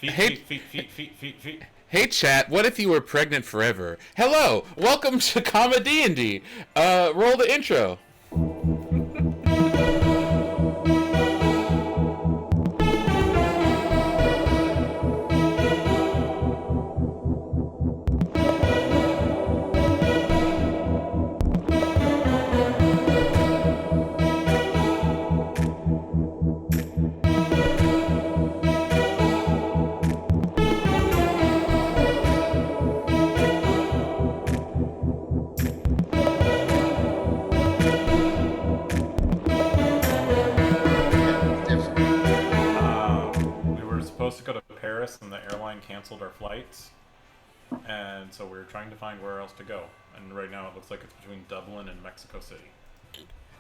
Hey, Feet. hey, chat. What if you were pregnant forever? Hello, welcome to ComeDy&D. Roll the intro. We were supposed to go to Paris, and the airline canceled our flights, and so we were trying to find where else to go. And right now, it looks like it's between Dublin and Mexico City.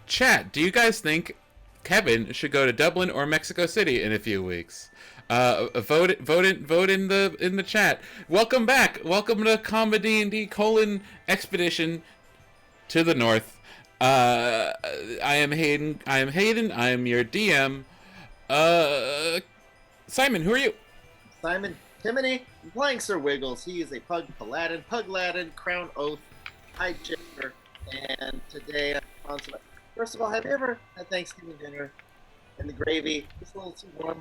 Chat, do you guys think Kevin should go to Dublin or Mexico City in a few weeks? Vote in the chat. Welcome back. Welcome to ComeDy&D Expedition to the North. I am Hayden. I am your DM. Simon, who are you? Simon Timony, I'm playing Sir Wiggles. He is a Pug Latin, Crown Oath, High Chipper, and today I'm sponsored by... First of all, have you ever had Thanksgiving dinner and the gravy just a little too warm?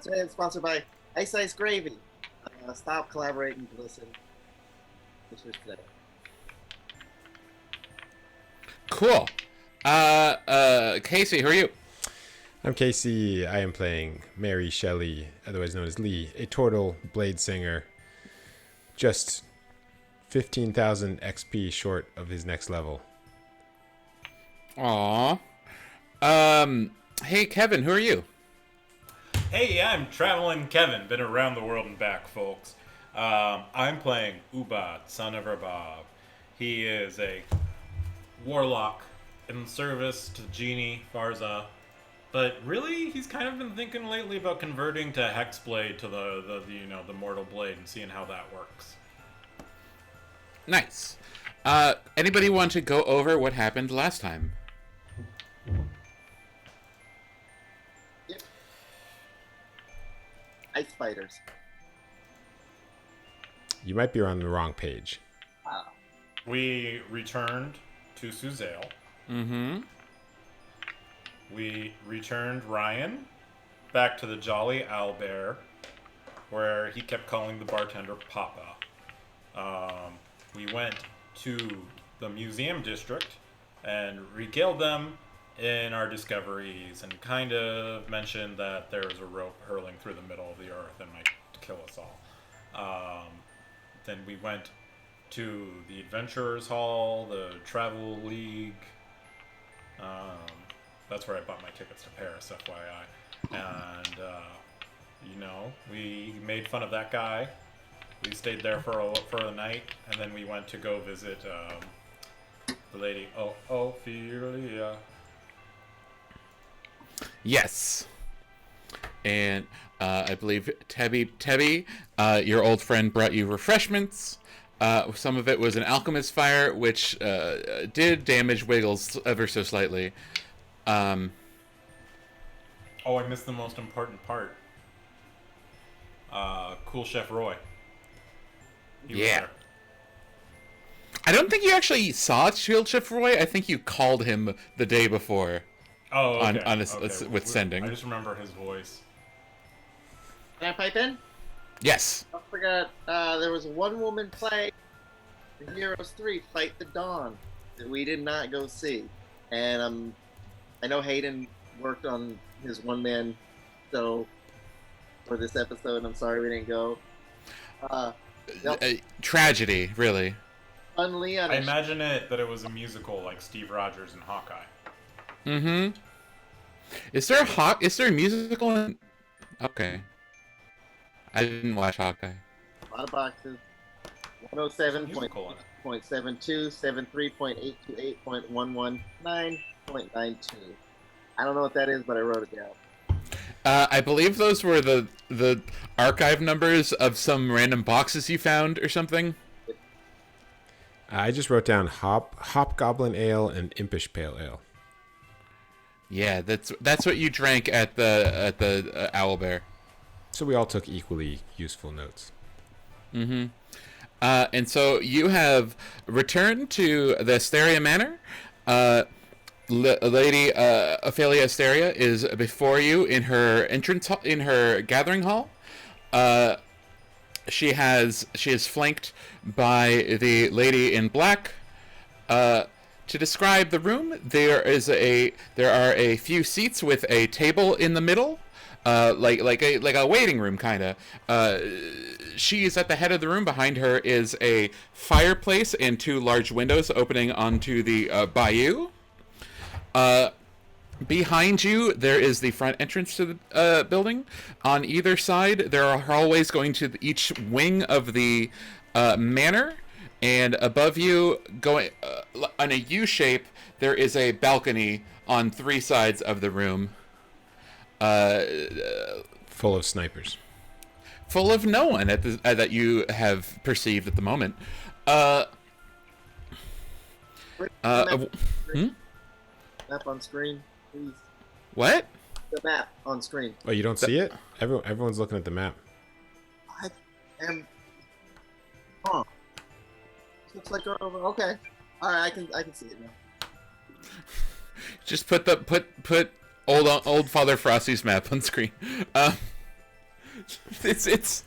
Today I'm sponsored by Ice Gravy. Stop, collaborate, and listen. This was today. Cool. Casey, who are you? I'm Casey. I am playing Mary Shelley, otherwise known as Lee, a turtle blade singer, just 15,000 XP short of his next level. Aww. Hey, Kevin, who are you? Hey, I'm Traveling Kevin. Been around the world and back, folks. I'm playing Ubad, son of Rabab. He is a warlock in service to Genie Farza. But really, he's kind of been thinking lately about converting to Hexblade to the Mortal Blade and seeing how that works. Nice. Anybody want to go over what happened last time? Yep. Ice Fighters. You might be on the wrong page. We returned to Suzail. Mm-hmm. We returned Ryan back to the Jolly Owlbear, where he kept calling the bartender Papa. We went to the museum district and regaled them in our discoveries and kind of mentioned that there was a rope hurling through the middle of the earth and might kill us all. Then we went to the Adventurers Hall, the Travel League. That's where I bought my tickets to Paris, FYI. And, we made fun of that guy. We stayed there for a night, and then we went to go visit the lady, Ophelia. Yes. And I believe Tebby, your old friend, brought you refreshments. Some of it was an alchemist fire, which did damage Wiggles ever so slightly. I missed the most important part. Cool Chef Roy. He was there. I don't think you actually saw Shield Chef Roy. I think you called him the day before. Oh, okay. With sending. I just remember his voice. Can I pipe in? Yes. I forgot, there was a one-woman play, The Heroes 3, Fight the Dawn, that we did not go see. And I know Hayden worked on his one-man show for this episode. I'm sorry we didn't go. Tragedy, really. Lee on I imagine that it was a musical like Steve Rogers and Hawkeye. Mm-hmm. Is there a musical in... Okay. I didn't watch Hawkeye. A lot of boxes. 107.72, 73.828.119.92. I don't know what that is, but I wrote it down. I believe those were the archive numbers of some random boxes you found or something. I just wrote down Hobgoblin Ale and Impish Pale Ale. Yeah, that's what you drank at the Owlbear. So we all took equally useful notes. And so you have returned to the Asteria Manor. Lady Ophelia Asteria is before you in her in her gathering hall. She is flanked by the lady in black. To describe the room, there are a few seats with a table in the middle, like a waiting room kind of. She is at the head of the room. Behind her is a fireplace and two large windows opening onto the bayou. Behind you, there is the front entrance to the building. On either side, there are hallways going to each wing of the manor. And above you, going on a U shape, there is a balcony on three sides of the room. Full of snipers. Full of no one that you have perceived at the moment. Map on screen, please. What? The map on screen. Oh, you don't see it? Everyone's looking at the map. I am. Huh. Looks like we're over. Okay. All right, I can see it now. Just put old Father Frosty's map on screen. It's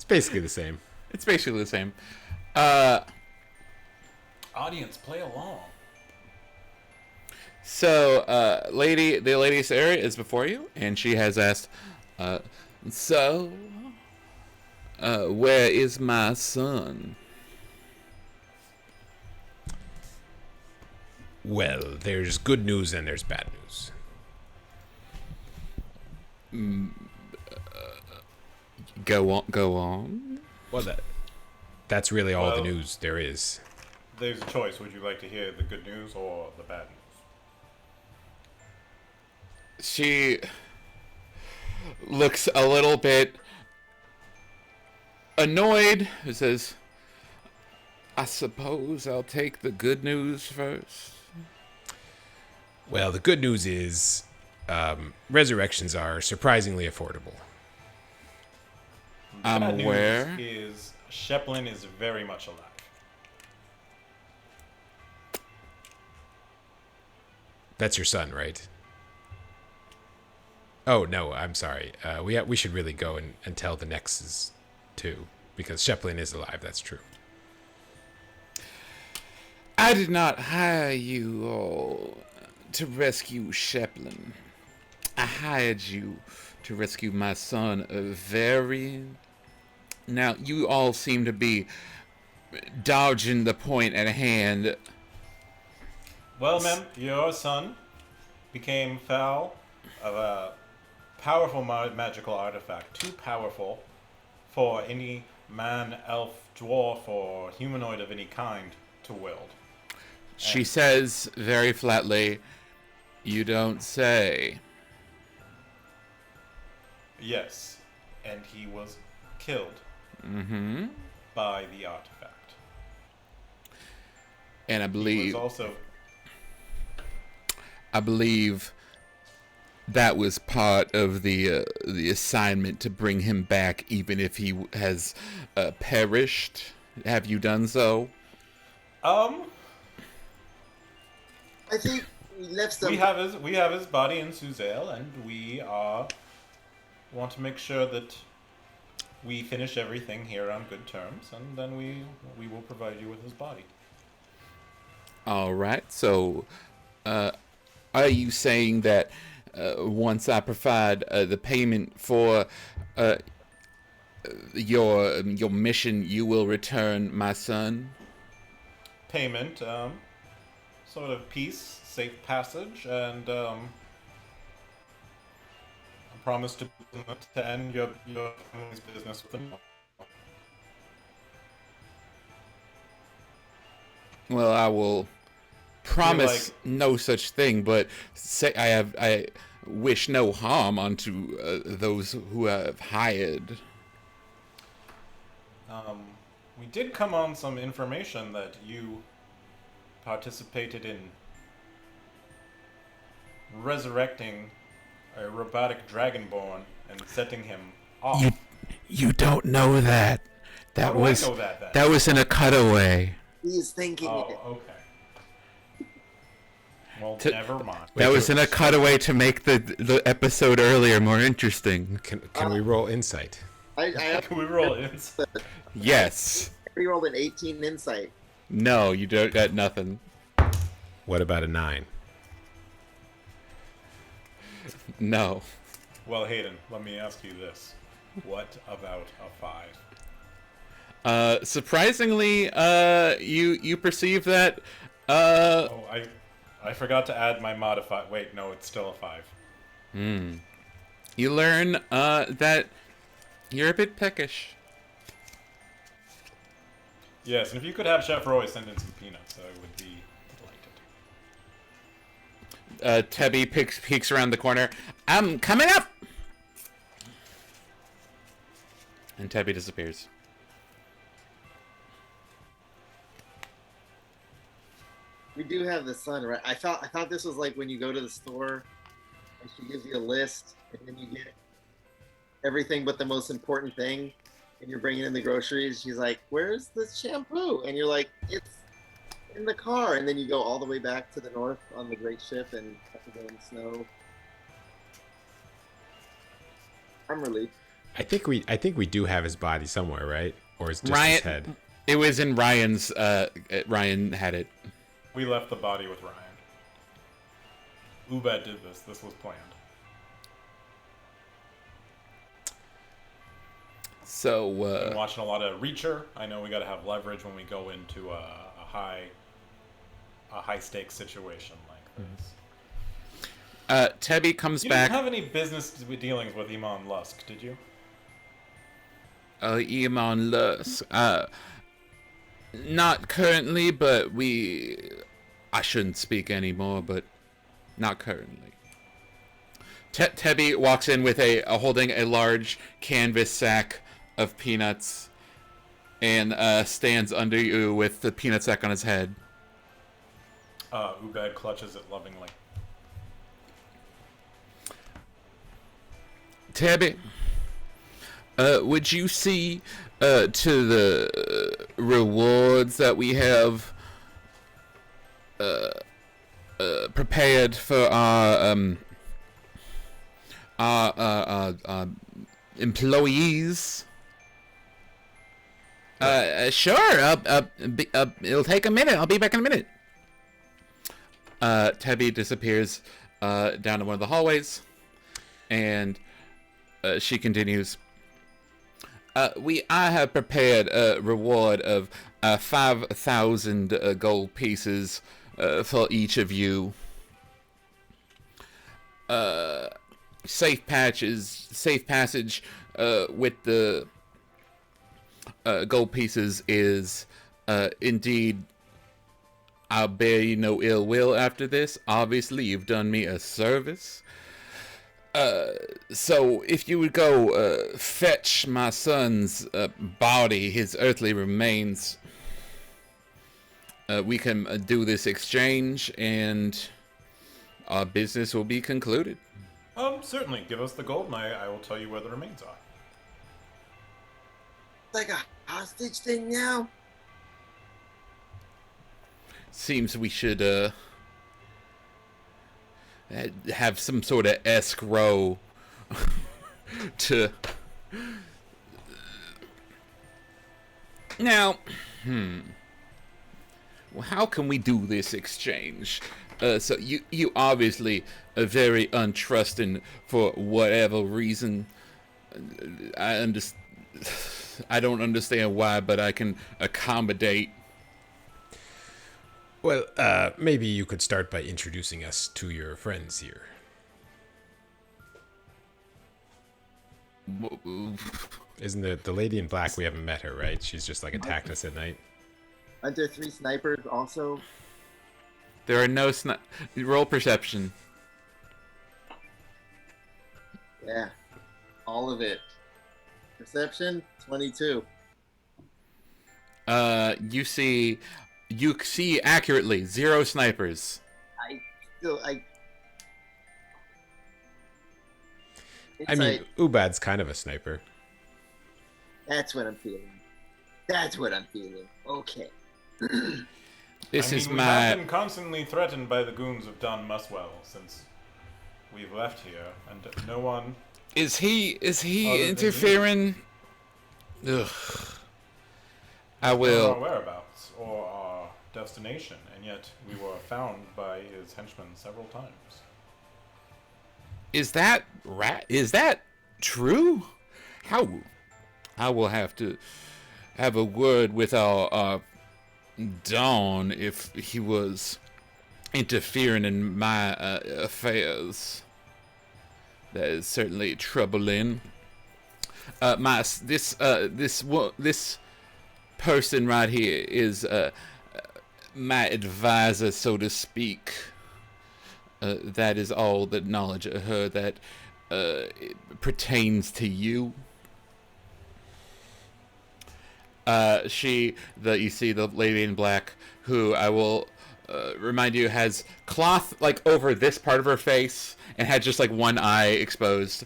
basically the same. It's basically the same. Audience, play along. So, the lady's area is before you, and she has asked, where is my son? Well, there's good news and there's bad news. Go on. Well, that's really all the news there is. There's a choice. Would you like to hear the good news or the bad news? She looks a little bit annoyed. It says, I suppose I'll take the good news first. Well, the good news is resurrections are surprisingly affordable. I'm bad aware. News is Sheplin is very much alive. That's your son, right? Oh, no, I'm sorry. We should really go and tell the Nexus, too, because Sheplin is alive, that's true. I did not hire you all to rescue Sheplin. I hired you to rescue my son, Varian. Now, you all seem to be dodging the point at hand. Well, ma'am, your son became foul of a powerful magical artifact. Too powerful for any man, elf, dwarf, or humanoid of any kind to wield. She says very flatly, you don't say. Yes, and he was killed by the artifact. And I He was also... I believe that was part of the assignment to bring him back, even if he has perished. Have you done so? I think we left some. We have his body in Suzelle, and we want to make sure that we finish everything here on good terms, and then we will provide you with his body. All right. So, are you saying that once I provide the payment for your mission, you will return my son? Payment, sort of peace, safe passage, and a promise to end your family's business with them. Well, I will promise no such thing, but say I wish no harm unto those who have hired. We did come on some information that you participated in resurrecting a robotic dragonborn and setting him off. You don't know that. How do I know that then? That was in a cutaway. He's thinking it. Oh, okay. Well, never mind. That was in a cutaway to make the episode earlier more interesting. Can we roll insight? I Can we roll in? Yes. rolled an 18 insight. No, you don't got nothing. What about a 9? No. Well, Hayden, let me ask you this. What about a 5? Surprisingly, you perceive that. Oh, I forgot to add my modifier. Wait, no, it's still a 5. You learn that you're a bit peckish. Yes, and if you could have Chef Roy send in some peanuts, I would be delighted. Tebby peeks around the corner. I'm coming up! And Tebby disappears. We do have the sun, right? I thought this was like when you go to the store and she gives you a list and then you get everything but the most important thing and you're bringing in the groceries. She's like, "Where's the shampoo?" And you're like, "It's in the car." And then you go all the way back to the north on the great ship and have to go in snow. I'm relieved. I think we do have his body somewhere, right? Or it's just his head. It was in Ryan's. Ryan had it. We left the body with Ryan. Ubad did this. This was planned. So, Been watching a lot of Reacher. I know we got to have leverage when we go into a high stakes situation like this. Tebby comes You back. didn't have any business dealings with Iman Lusk, did you? Iman Lusk. Not currently, but I shouldn't speak anymore, but not currently. Tebby walks in with holding a large canvas sack of peanuts and stands under you with the peanut sack on his head. Ubad clutches it lovingly. Tebby, would you see to the rewards that we have prepared for our employees? Sure. It'll take a minute. I'll be back in a minute. Tebby disappears down to one of the hallways, and she continues. I have prepared a reward of 5,000 gold pieces for each of you. Safe passage with the gold pieces is indeed. I'll bear you no ill will after this. Obviously, you've done me a service. So if you would go fetch my son's body, his earthly remains, we can do this exchange, and our business will be concluded. Certainly. Give us the gold, and I will tell you where the remains are. Like a hostage thing now? Seems we should have some sort of escrow to now. Well, how can we do this exchange? So you obviously are very untrusting for whatever reason. I don't understand why, but I can accommodate. Well, maybe you could start by introducing us to your friends here. Isn't the lady in black? We haven't met her, right? She's just like attacked us at night. Aren't there 3 snipers also? There are no roll perception. Yeah, all of it. Perception 22. You see accurately 0 snipers. I mean, Ubad's kind of a sniper. That's what I'm feeling. That's what I'm feeling. Okay. This I is mean, we have my. been constantly threatened by the goons of Don Muswell since we've left here, and no one. Is he Other than interfering? Ugh. I Our will. whereabouts or our destination, and yet we were found by his henchmen several times. Is that Is that true? How? I will have to have a word with our Don if he was interfering in my affairs. That is certainly troubling. This person right here is my advisor, so to speak. That is all the knowledge of her that pertains to you. You see the lady in black, who I will remind you has cloth like over this part of her face and had just like one eye exposed,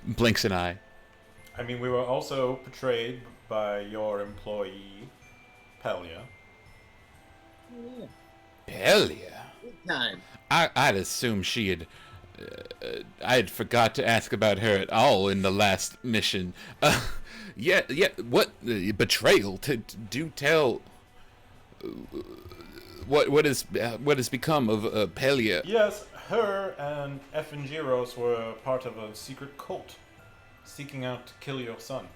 blinks an eye. I mean, we were also portrayed by your employee, Pelia. Yeah. Pelia? Good time. I'd assume she had. I had forgot to ask about her at all in the last mission. Yeah. What betrayal? Do tell. What has become of Pelia? Yes, her and Effingiros were part of a secret cult, seeking out to kill your son.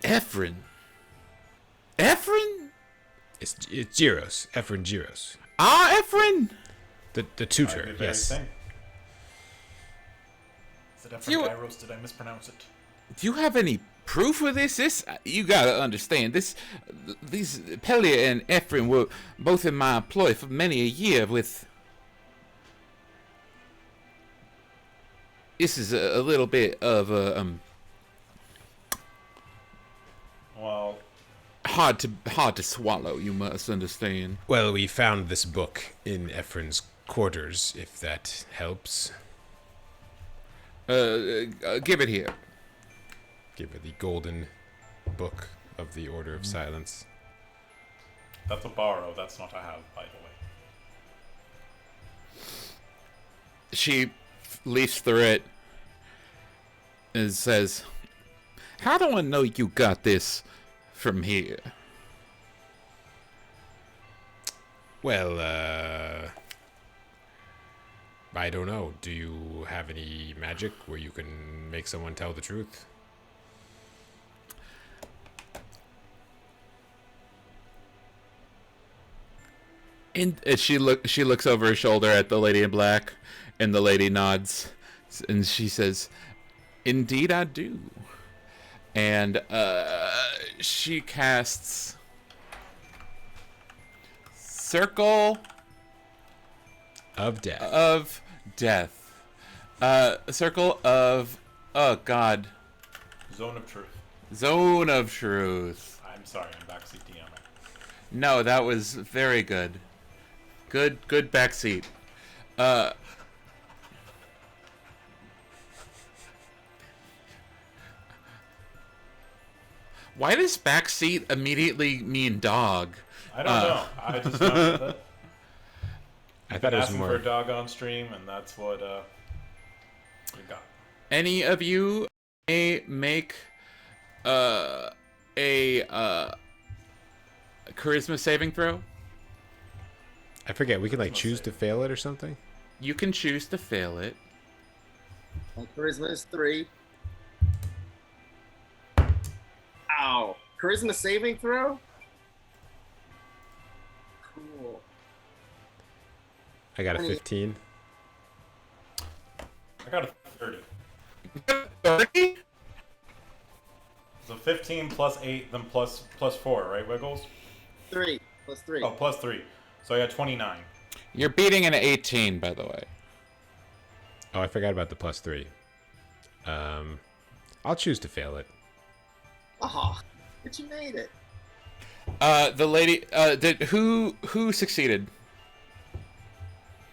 Ephraim. Ephraim? It's Gyros, Ephraim Gyros. Ah, Ephraim. The I'd tutor, be very yes. same. Is it You- Ephraim Gyros? Did I mispronounce it? Do you have any proof of this? You gotta understand these Pelia and Ephraim were both in my employ for many a year. This is a little bit of Well, hard to swallow. You must understand. Well, we found this book in Ephraim's quarters, if that helps. Give it here. Give her the golden book of the Order of Silence. that's a borrow. That's not a have, by the way. She leafs through it and says, "How do I know you got this from here?" Well, I don't know. Do you have any magic where you can make someone tell the truth? And she looks over her shoulder at the lady in black, and the lady nods, and she says, "Indeed, I do." And she casts Circle Of death. of Death. Circle of God, Zone of Truth. Zone of Truth. I'm sorry, I'm backseat DMing. No, that was very good. Good backseat. Why does backseat immediately mean dog? I don't know. I just know that. I thought it was Asking for more. a dog on stream, and that's what we got. Any of you may make a charisma saving throw. I forget. We can like choose to fail it or something. You can choose to fail it. My charisma is 3. Ow. Charisma saving throw? Cool. I got a 15. I got a 30. 30? So 15 plus 8, then plus 4, right, Wiggles? 3 plus 3. Oh, plus 3. So I got 29. You're beating an 18, by the way. Oh, I forgot about the +3. I'll choose to fail it. Oh, but you made it. The lady, who succeeded?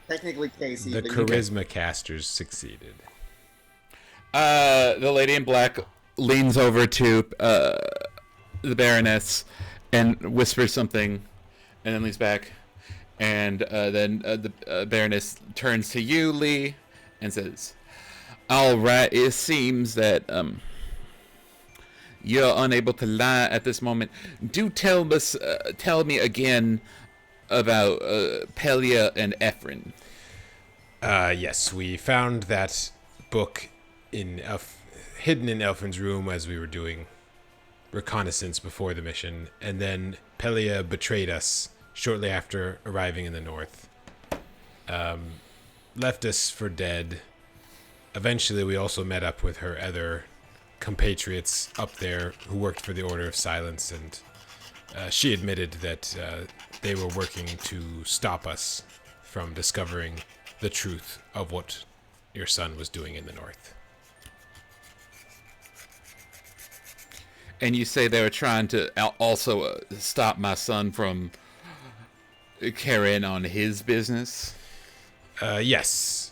Technically, Casey. The but you- charisma casters succeeded. The lady in black leans over to the Baroness and whispers something, and then leans back. And then the Baroness turns to you, Lee, and says, "All right, it seems that you're unable to lie at this moment. Do tell us, tell me again about Pelia and Ephraim." Yes, we found that book hidden in Elfrin's room as we were doing reconnaissance before the mission, and then Pelia betrayed us shortly after arriving in the north. Left us for dead. Eventually, we also met up with her other compatriots up there who worked for the Order of Silence, and she admitted that they were working to stop us from discovering the truth of what your son was doing in the north. And you say they were trying to also stop my son from carrying on his business? Yes.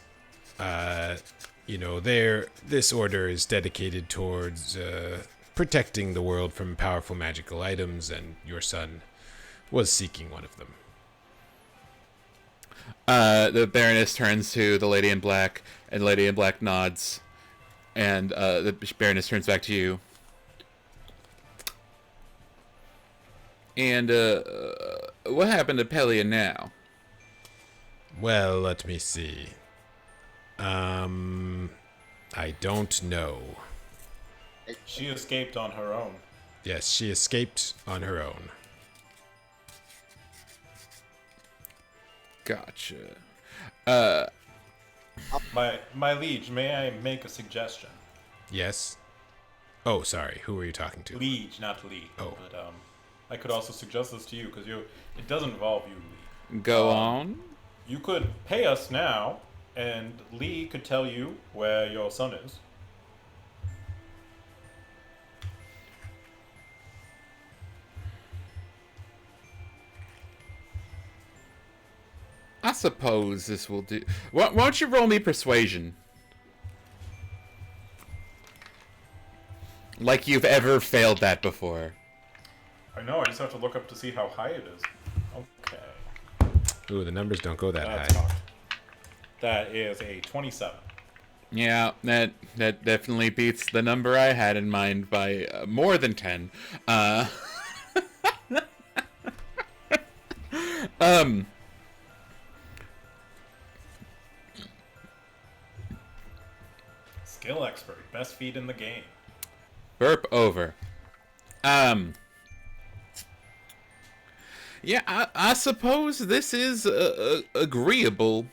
This order is dedicated towards protecting the world from powerful magical items, and your son was seeking one of them. The Baroness turns to the Lady in Black, and the Lady in Black nods, and the Baroness turns back to you. And what happened to Pelia now? Well, let me see. I don't know. She escaped on her own. Yes, she escaped on her own. Gotcha. My liege, may I make a suggestion? Yes? Oh, sorry. Who were you talking to? Liege, not Lee. Oh. But I could also suggest this to you because it does involve you, Lee. Go on. You could pay us now, and Lee could tell you where your son is. I suppose this will do. Why don't you roll me persuasion? Like you've ever failed that before. I know, I just have to look up to see how high it is. Okay. Ooh, the numbers don't go that That's high. high. That is a 27. Yeah, that definitely beats the number I had in mind by more than 10. Skill expert, best feat in the game. Burp over. Yeah, I suppose this is agreeable.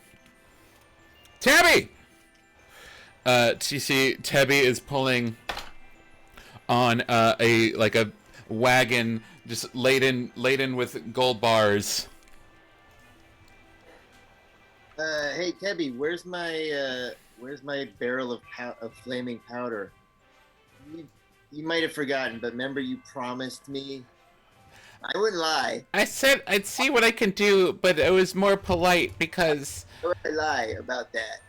Tabby! You see, Tabby is pulling on a wagon just laden with gold bars. Hey, Tebby, where's my barrel of flaming powder? You might have forgotten, but remember you promised me? I wouldn't lie. I said I'd see what I can do, but it was more polite because I wouldn't lie about that.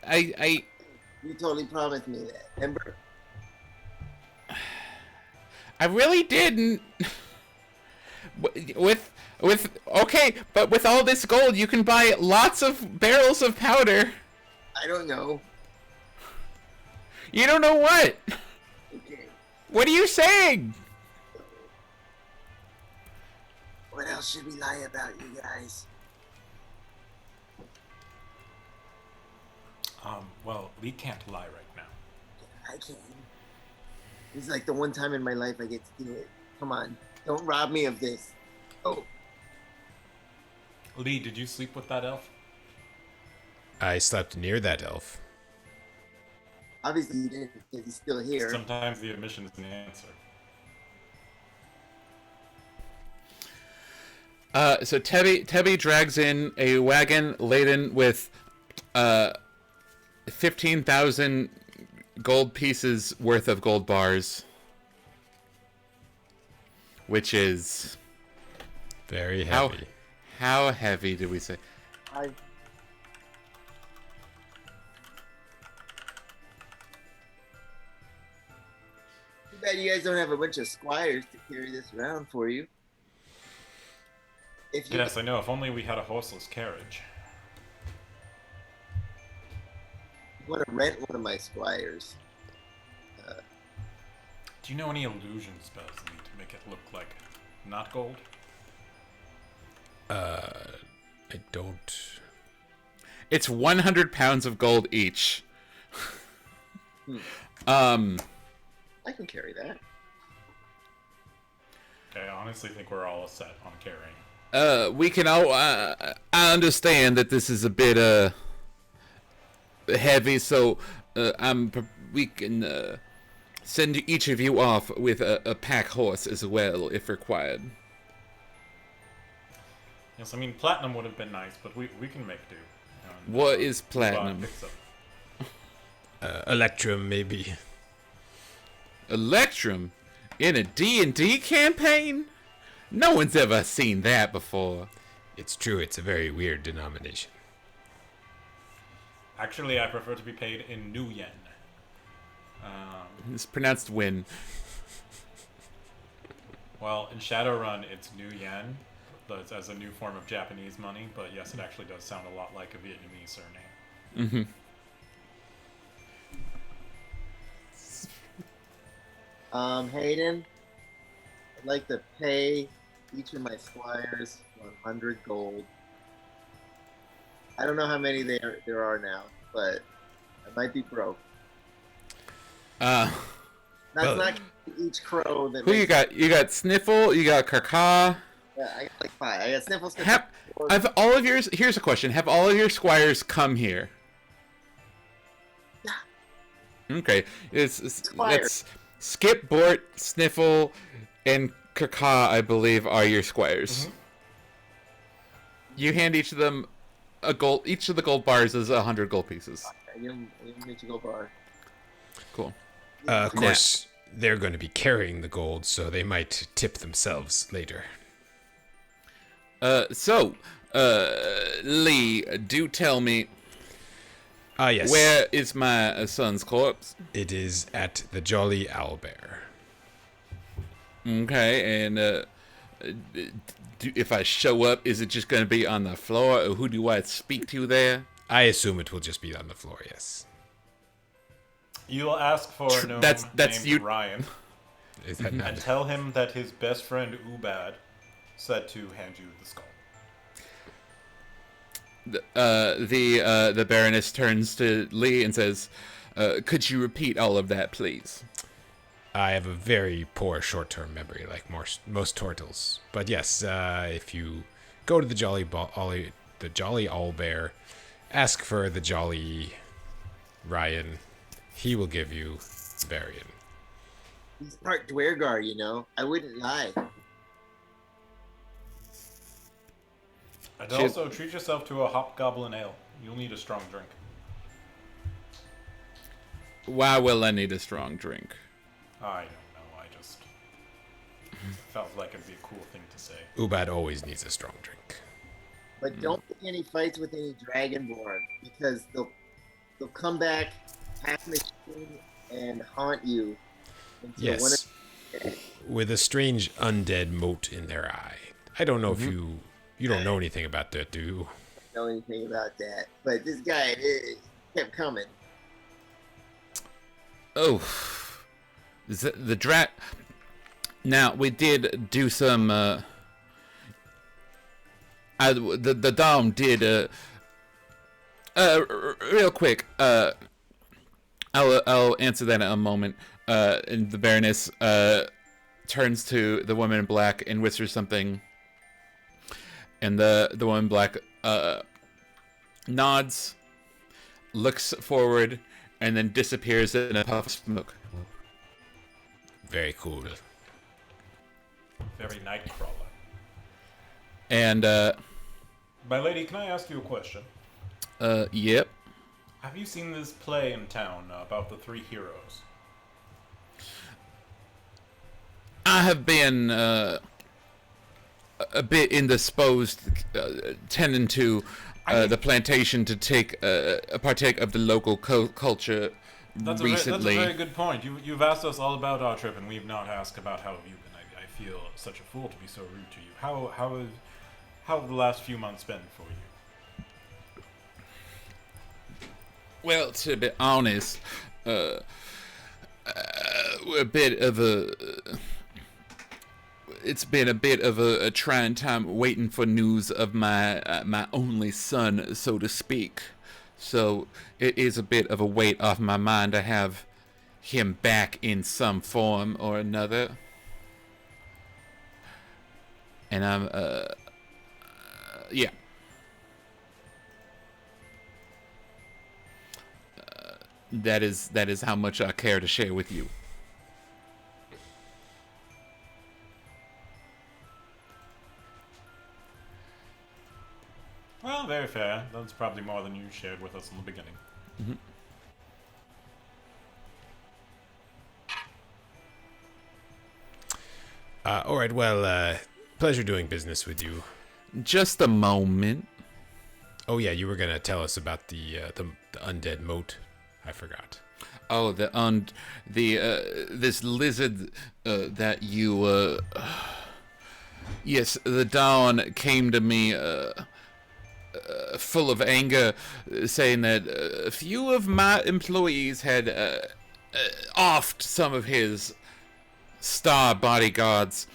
I You totally promised me that. Remember? really didn't. With okay, but with all this gold, you can buy lots of barrels of powder. I don't know. You don't know what? Okay. What are you saying? What else should we lie about, you guys? Well, Lee can't lie right now. I can. This is like the one time in my life I get to do it. Come on. Don't rob me of this. Oh. Lee, did you sleep with that elf? I slept near that elf. Obviously you didn't because he's still here. Sometimes the admission is an answer. So Tebby drags in a wagon laden with 15,000 gold pieces worth of gold bars, which is Very heavy. How heavy did we say? bad you guys don't have a bunch of squires to carry this around for you. If you Yes, I know. If only we had a horseless carriage. want to rent one of my squires, Do you know any illusion spells that need to make it look like not gold? I don't. It's 100 pounds of gold each. I can carry that. Okay, I honestly think we're all set on carrying. We can all. I understand that this is a bit heavy, so we can send each of you off with a pack horse as well, if required. Yes, I mean, platinum would have been nice, but we can make do. And, What is Uba platinum? picks up. Electrum, maybe. Electrum? In a D&D campaign? No one's ever seen that before. It's true, it's a very weird denomination. Actually, I prefer to be paid in new yen. It's pronounced win. Well, in Shadowrun, it's new yen, but it's as a new form of Japanese money. But yes, it actually does sound a lot like a Vietnamese surname. Hayden, I'd like to pay each of my squires 100 gold. I don't know how many there are now, but I might be broke. That's well, not each crow that. Who you got? You got Sniffle, you got Karka. Yeah, I got like 5. I got Sniffles. Have all of yours? Here's a question: have all of your squires come here? Yeah. Okay, let's skip Bort, Sniffle, and Karka. I believe are your squires. You hand each of them a gold. Each of the gold bars is 100 gold pieces. I give them each a gold bar. Cool. Of course, they're going to be carrying the gold, so they might tip themselves later. Lee, do tell me. Yes. Where is my son's corpse? It is at the Jolly Owlbear. Okay, and if I show up, is it just going to be on the floor, or who do I speak to there? I assume it will just be on the floor, yes. You'll ask for a gnome that's named you- Ryan, Is that and not? tell him that his best friend Ubad said to hand you the skull. The Baroness turns to Lee and says, "Could you repeat all of that, please?" I have a very poor short-term memory, like most turtles. But yes, if you go to the Jolly Owlbear, ask for the Jolly Ryan. He will give you Varian. He's part Dwergar, you know. I wouldn't lie. And also, treat yourself to a hobgoblin ale. You'll need a strong drink. Why will I need a strong drink? I don't know. I just felt like it'd be a cool thing to say. Ubad always needs a strong drink. But don't pick any fights with any Dragonborn, because they'll come back half machine and haunt you. Yes, with a strange undead mote in their eye. I don't know if you don't know anything about that, do you? I don't know anything about that. But this guy kept coming. Oh, the drat. Now we did do some. The Dom did. Real quick. I'll answer that in a moment. And the Baroness turns to the woman in black and whispers something. And the woman in black nods, looks forward, and then disappears in a puff of smoke. Very cool. Very nightcrawler. And My lady, can I ask you a question? yep. Have you seen this play in town about the 3 heroes? I have been a bit indisposed, tending to the plantation to take partake of the local culture That's recently. a very good point. You've asked us all about our trip, and we've not asked about how have you been. I feel such a fool to be so rude to you. How have the last few months been for you? Well, to be honest, a bit of a. It's been a bit of a trying time waiting for news of my only son, so to speak. So it is a bit of a weight off my mind to have him back in some form or another. And I'm yeah. That is how much I care to share with you. Well, very fair. That's probably more than you shared with us in the beginning. Mm-hmm. All right. Well, pleasure doing business with you. Just a moment. Oh yeah, you were gonna tell us about the undead moat. I forgot. Oh, this lizard that you yes, the Dawn came to me full of anger, saying that a few of my employees had offed some of his star bodyguards.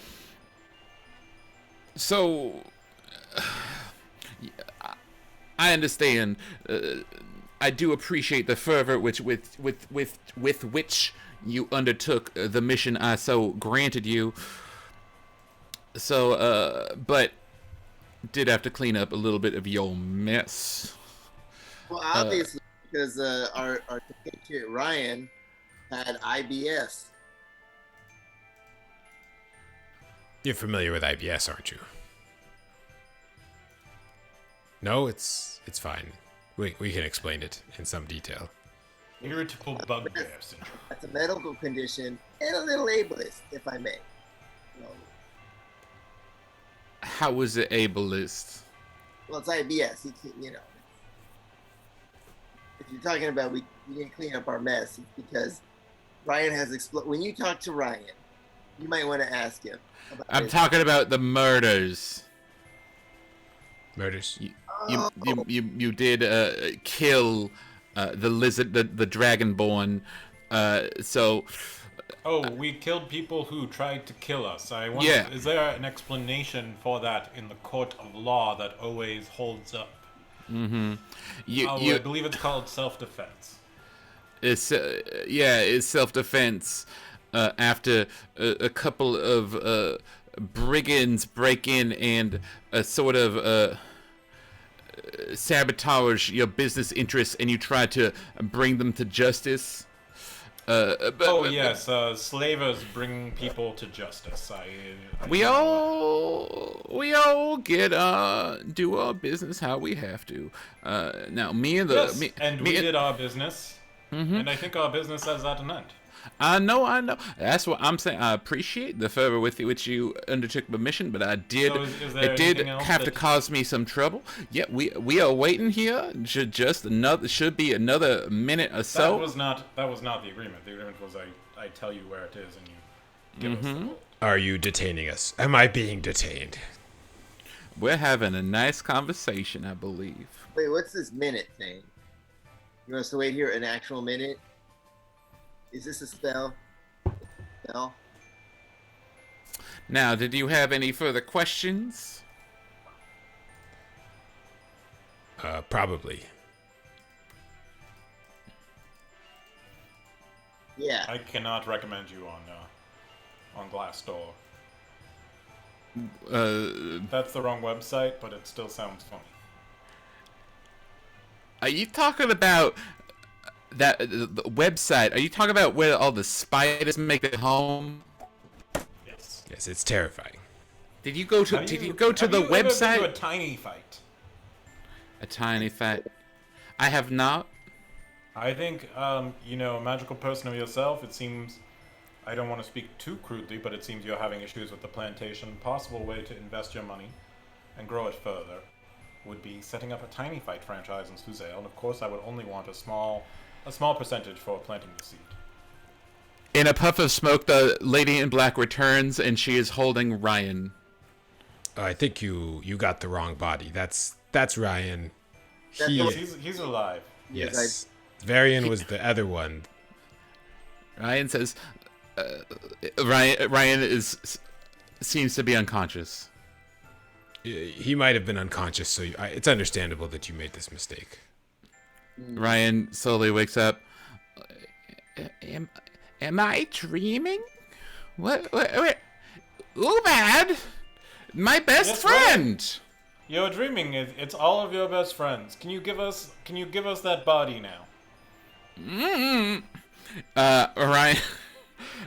So I understand. I do appreciate the fervor with which you undertook the mission I so granted you. So, but did have to clean up a little bit of your mess. Well, obviously, because our compatriot Ryan had IBS. You're familiar with IBS, aren't you? No, it's fine. We can explain it in some detail. Irritable bugbear syndrome. That's a medical condition and a little ableist, if I may. You know, How was it ableist? well, it's IBS. You know, if you're talking about we didn't clean up our mess, it's because Ryan has exploded. When you talk to Ryan, you might want to ask him. I'm talking about the murders. Murders? You did kill the lizard, the dragonborn. So Oh, we killed people who tried to kill us. I wonder, Yeah. is there an explanation for that in the court of law that always holds up? I believe it's called self-defense. It's it's self-defense after a couple of brigands break in and sort of sabotage your business interests, and you try to bring them to justice. Yes, slavers bring people to justice. We all get do our business how we have to. Now me and the Yes, me, and me we did our business, and I think our business has at an end. I know. That's what I'm saying. I appreciate the fervor with which you undertook the mission, but I did. So is there It did anything else have to that- cause me some trouble. Yeah, we are waiting here. Should be another minute or so. That was not the agreement. The agreement was I tell you where it is and you give us the gold. Are you detaining us? Am I being detained? We're having a nice conversation, I believe. Wait, what's this minute thing? You want us to wait here an actual minute? Is this a spell? No. Now, did you have any further questions? Probably. Yeah. I cannot recommend you on Glassdoor. That's the wrong website, but it still sounds funny. Are you talking about that the website? Are you talking about where all the spiders make their home? Yes. Yes, it's terrifying. Did you go to Have the you ever been website? to a tiny fight? A tiny fight. I have not. I think, a magical person of yourself, it seems, I don't want to speak too crudely, but it seems you're having issues with the plantation. Possible way to invest your money and grow it further would be setting up a tiny fight franchise in Suzail. And of course, I would only want a small a small percentage for planting the seed. In a puff of smoke, the lady in black returns, and she is holding Ryan. I think you got the wrong body. That's Ryan. He's alive. Yes. Varian was the other one. Ryan says, Ryan seems to be unconscious. He might have been unconscious, so it's understandable that you made this mistake. Ryan slowly wakes up. Am I dreaming? What? Ubad, my best friend. Right. You're dreaming. It's all of your best friends. Can you give us that body now?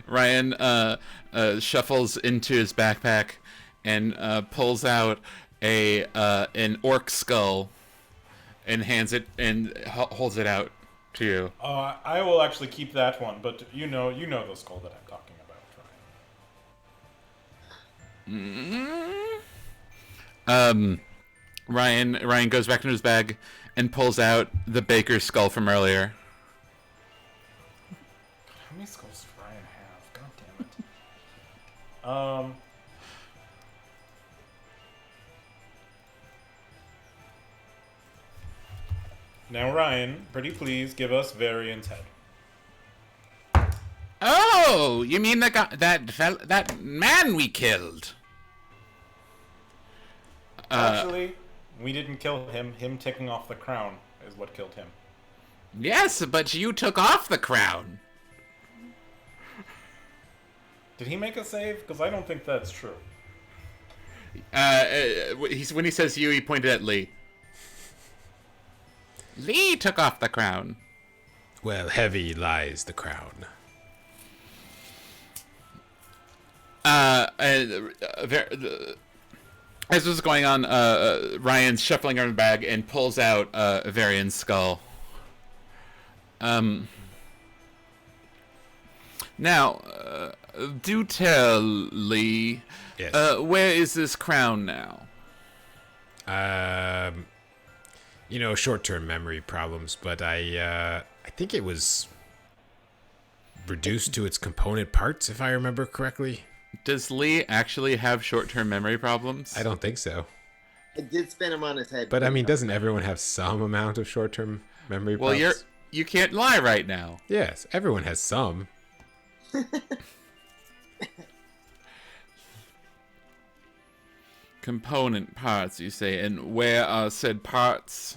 Ryan shuffles into his backpack and pulls out an orc skull and hands it and holds it out to you. I will actually keep that one, but you know the skull that I'm talking about, Ryan. Ryan goes back into his bag and pulls out the baker's skull from earlier. How many skulls does Ryan have? God damn it. Now, Ryan, pretty please give us Varian's head. Oh, you mean the guy, that man we killed? Actually, we didn't kill him. Him taking off the crown is what killed him. Yes, but you took off the crown. Did he make a save? Because I don't think that's true. When he says you, he pointed at Lee. Lee took off the crown. Well, heavy lies the crown. As this is going on, Ryan's shuffling around the bag and pulls out Varian's skull. Now, do tell, Lee. Yes. Where is this crown now? Short-term memory problems, but I think it was reduced to its component parts, if I remember correctly. Does Lee actually have short-term memory problems? I don't think so. I did spin him on his head. But I mean, doesn't everyone have some amount of short-term memory problems? Well, you can't lie right now. Yes, everyone has some. Component parts, you say, and where are said parts?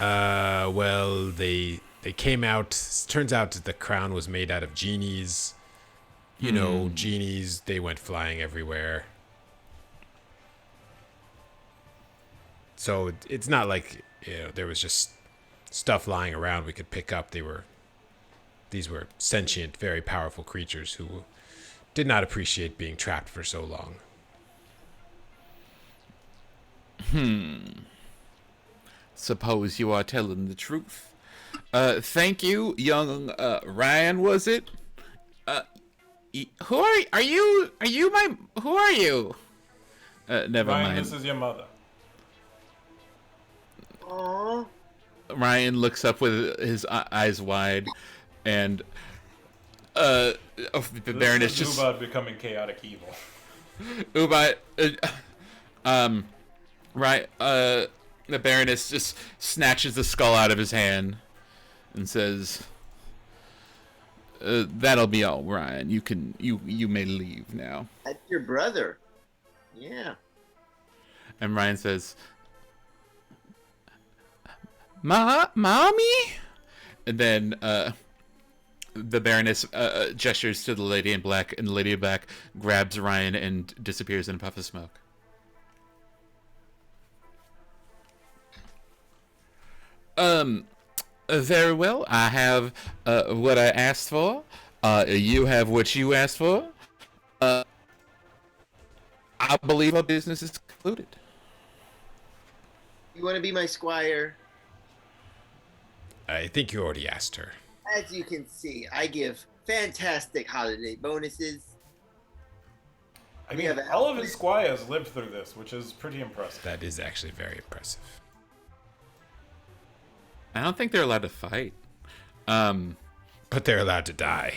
Well, they came out. Turns out the crown was made out of genies. Genies. They went flying everywhere. So it's not like there was just stuff lying around we could pick up. These were sentient, very powerful creatures who did not appreciate being trapped for so long. Suppose you are telling the truth. Thank you, young Ryan, was it? Who are you? Who are you? Never Ryan, mind. this is your mother. Aww. Ryan looks up with his eyes wide, and the Baroness This is just Ubad becoming chaotic evil. Ubad, right, the Baroness just snatches the skull out of his hand and says, "That'll be all, Ryan. You may leave now." That's your brother. Yeah. And Ryan says, "Mommy?" And then the Baroness gestures to the Lady in Black, and the Lady in Black grabs Ryan and disappears in a puff of smoke. Very well. I have what I asked for. You have what you asked for. I believe our business is concluded. You want to be my squire? I think you already asked her. As you can see, I give fantastic holiday bonuses. I mean, all of his squires lived through this, which is pretty impressive. That is actually very impressive. I don't think they're allowed to fight. But they're allowed to die,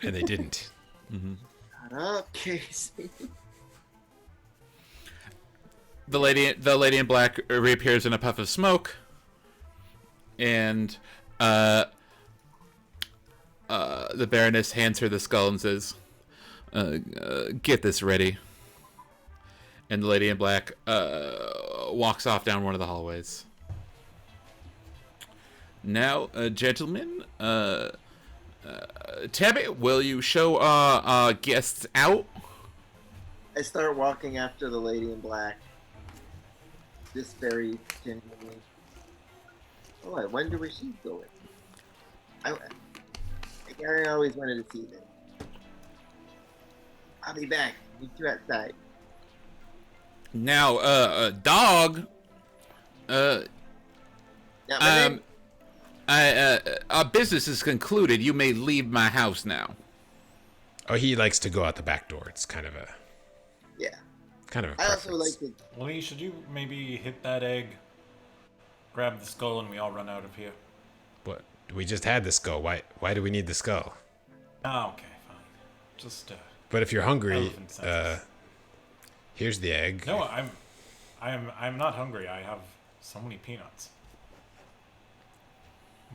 and they didn't. Shut up, Casey. The lady in black reappears in a puff of smoke, and the Baroness hands her the skull and says, "Get this ready." And the lady in black walks off down one of the hallways. Now, gentlemen, Tabby, will you show our guests out? I start walking after the lady in black. This very genuinely. Oh, I wonder where she's going. I always wanted to see this. I'll be back. Meet you outside. Now, dog. Now, my name- Our business is concluded. You may leave my house now. Oh, he likes to go out the back door. It's kind of a yeah. preference. I also like to. Lee, should you maybe hit that egg, grab the skull, and we all run out of here? What? We just had the skull. Why do we need the skull? Ah, okay, fine. Just But if you're hungry, elephant senses. here's the egg. No, I'm not hungry. I have so many peanuts.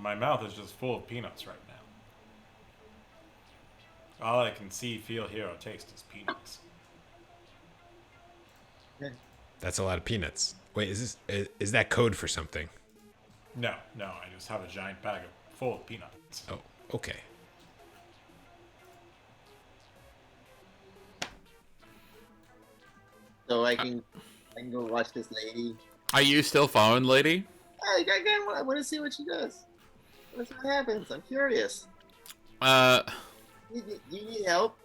My mouth is just full of peanuts right now. All I can see, feel, hear, or taste is peanuts. That's a lot of peanuts. Wait, is that code for something? No, I just have a giant bag full of peanuts. Oh, okay. So I can go watch this lady. Are you still following, lady? I want to see what she does. What happens? I'm curious. Uh, Do you need help?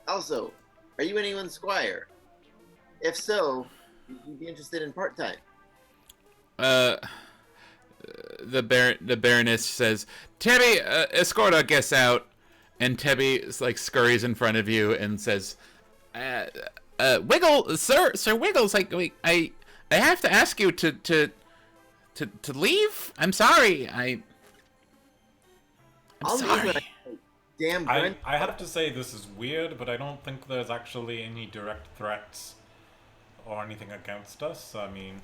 Also, are you anyone's squire? If so, would you be interested in part-time? the Baroness says, "Tebby, escort our guests out." And Tebby like scurries in front of you and says, "Wiggle, Sir Wiggles, I have to ask you to leave. I'm sorry. I'm I'll sorry." leave when damn grunt. I have to say this is weird, but I don't think there's actually any direct threats or anything against us. I mean,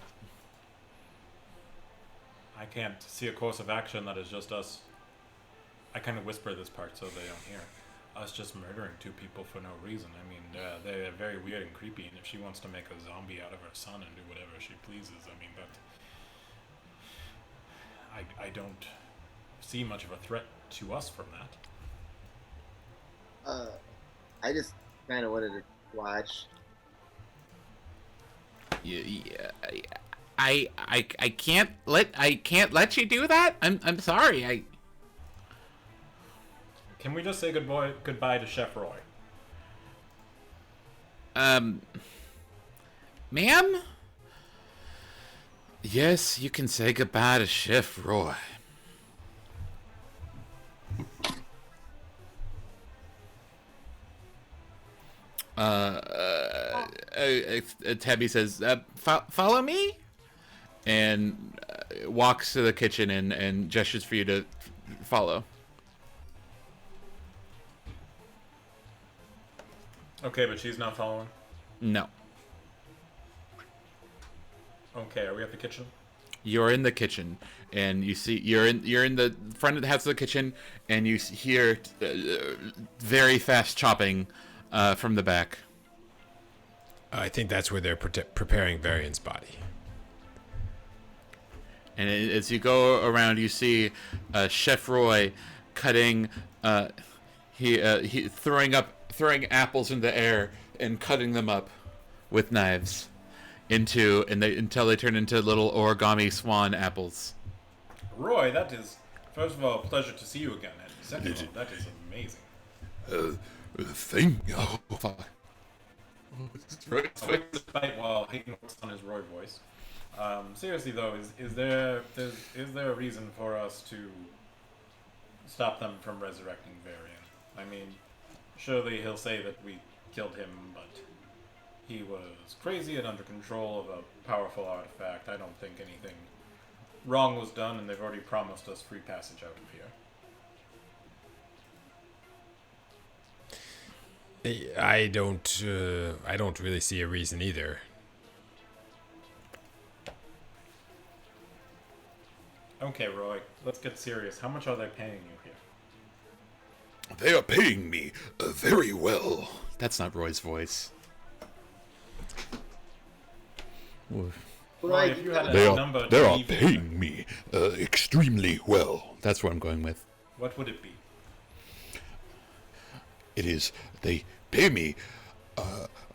I can't see a course of action that is just us. I kind of whisper this part so they don't hear. Us just murdering two people for no reason. I mean, they're very weird and creepy, and if she wants to make a zombie out of her son and do whatever she pleases, I mean, that... I don't see much of a threat to us from that. I just kind of wanted to watch. Yeah, I can't let you do that. I'm sorry. Can we just say goodbye to Chef Roy? Ma'am? Yes, you can say goodbye to Chef Roy. Tabby says, "Follow me," and walks to the kitchen and gestures for you to follow. Okay, but she's not following. No, Okay, are we at the kitchen? you're in the kitchen, and you see you're in the front of the house of the kitchen, and you hear very fast chopping from the back. I think that's where they're preparing Varian's body. And as you go around, you see Chef Roy cutting. He throwing apples in the air and cutting them up with knives until they turn into little origami swan apples. Roy, that is, first of all, a pleasure to see you again, and second of all, that is amazing. Oh, fuck. Despite while Hayden works on his Roy voice. Seriously though, is there a reason for us to stop them from resurrecting Varian? I mean, surely he'll say that we killed him, but he was crazy and under control of a powerful artifact. I don't think anything wrong was done, and they've already promised us free passage out of here. I don't really see a reason either. Okay, Roy, let's get serious. How much are they paying you here? They are paying me very well. That's not Roy's voice. Roy, if you had They a are, number they to are leave here, paying me extremely well. That's what I'm going with. what would it be? It is, they pay me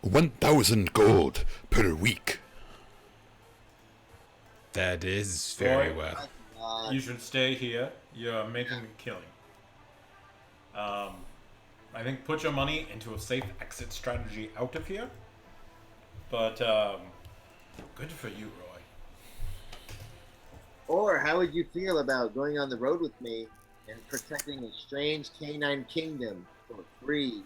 1,000 gold per week. That is very Roy, well. You should stay here. You're making a killing. I think put your money into a safe exit strategy out of here. But, good for you, Roy. Or how would you feel about going on the road with me and protecting a strange canine kingdom for free?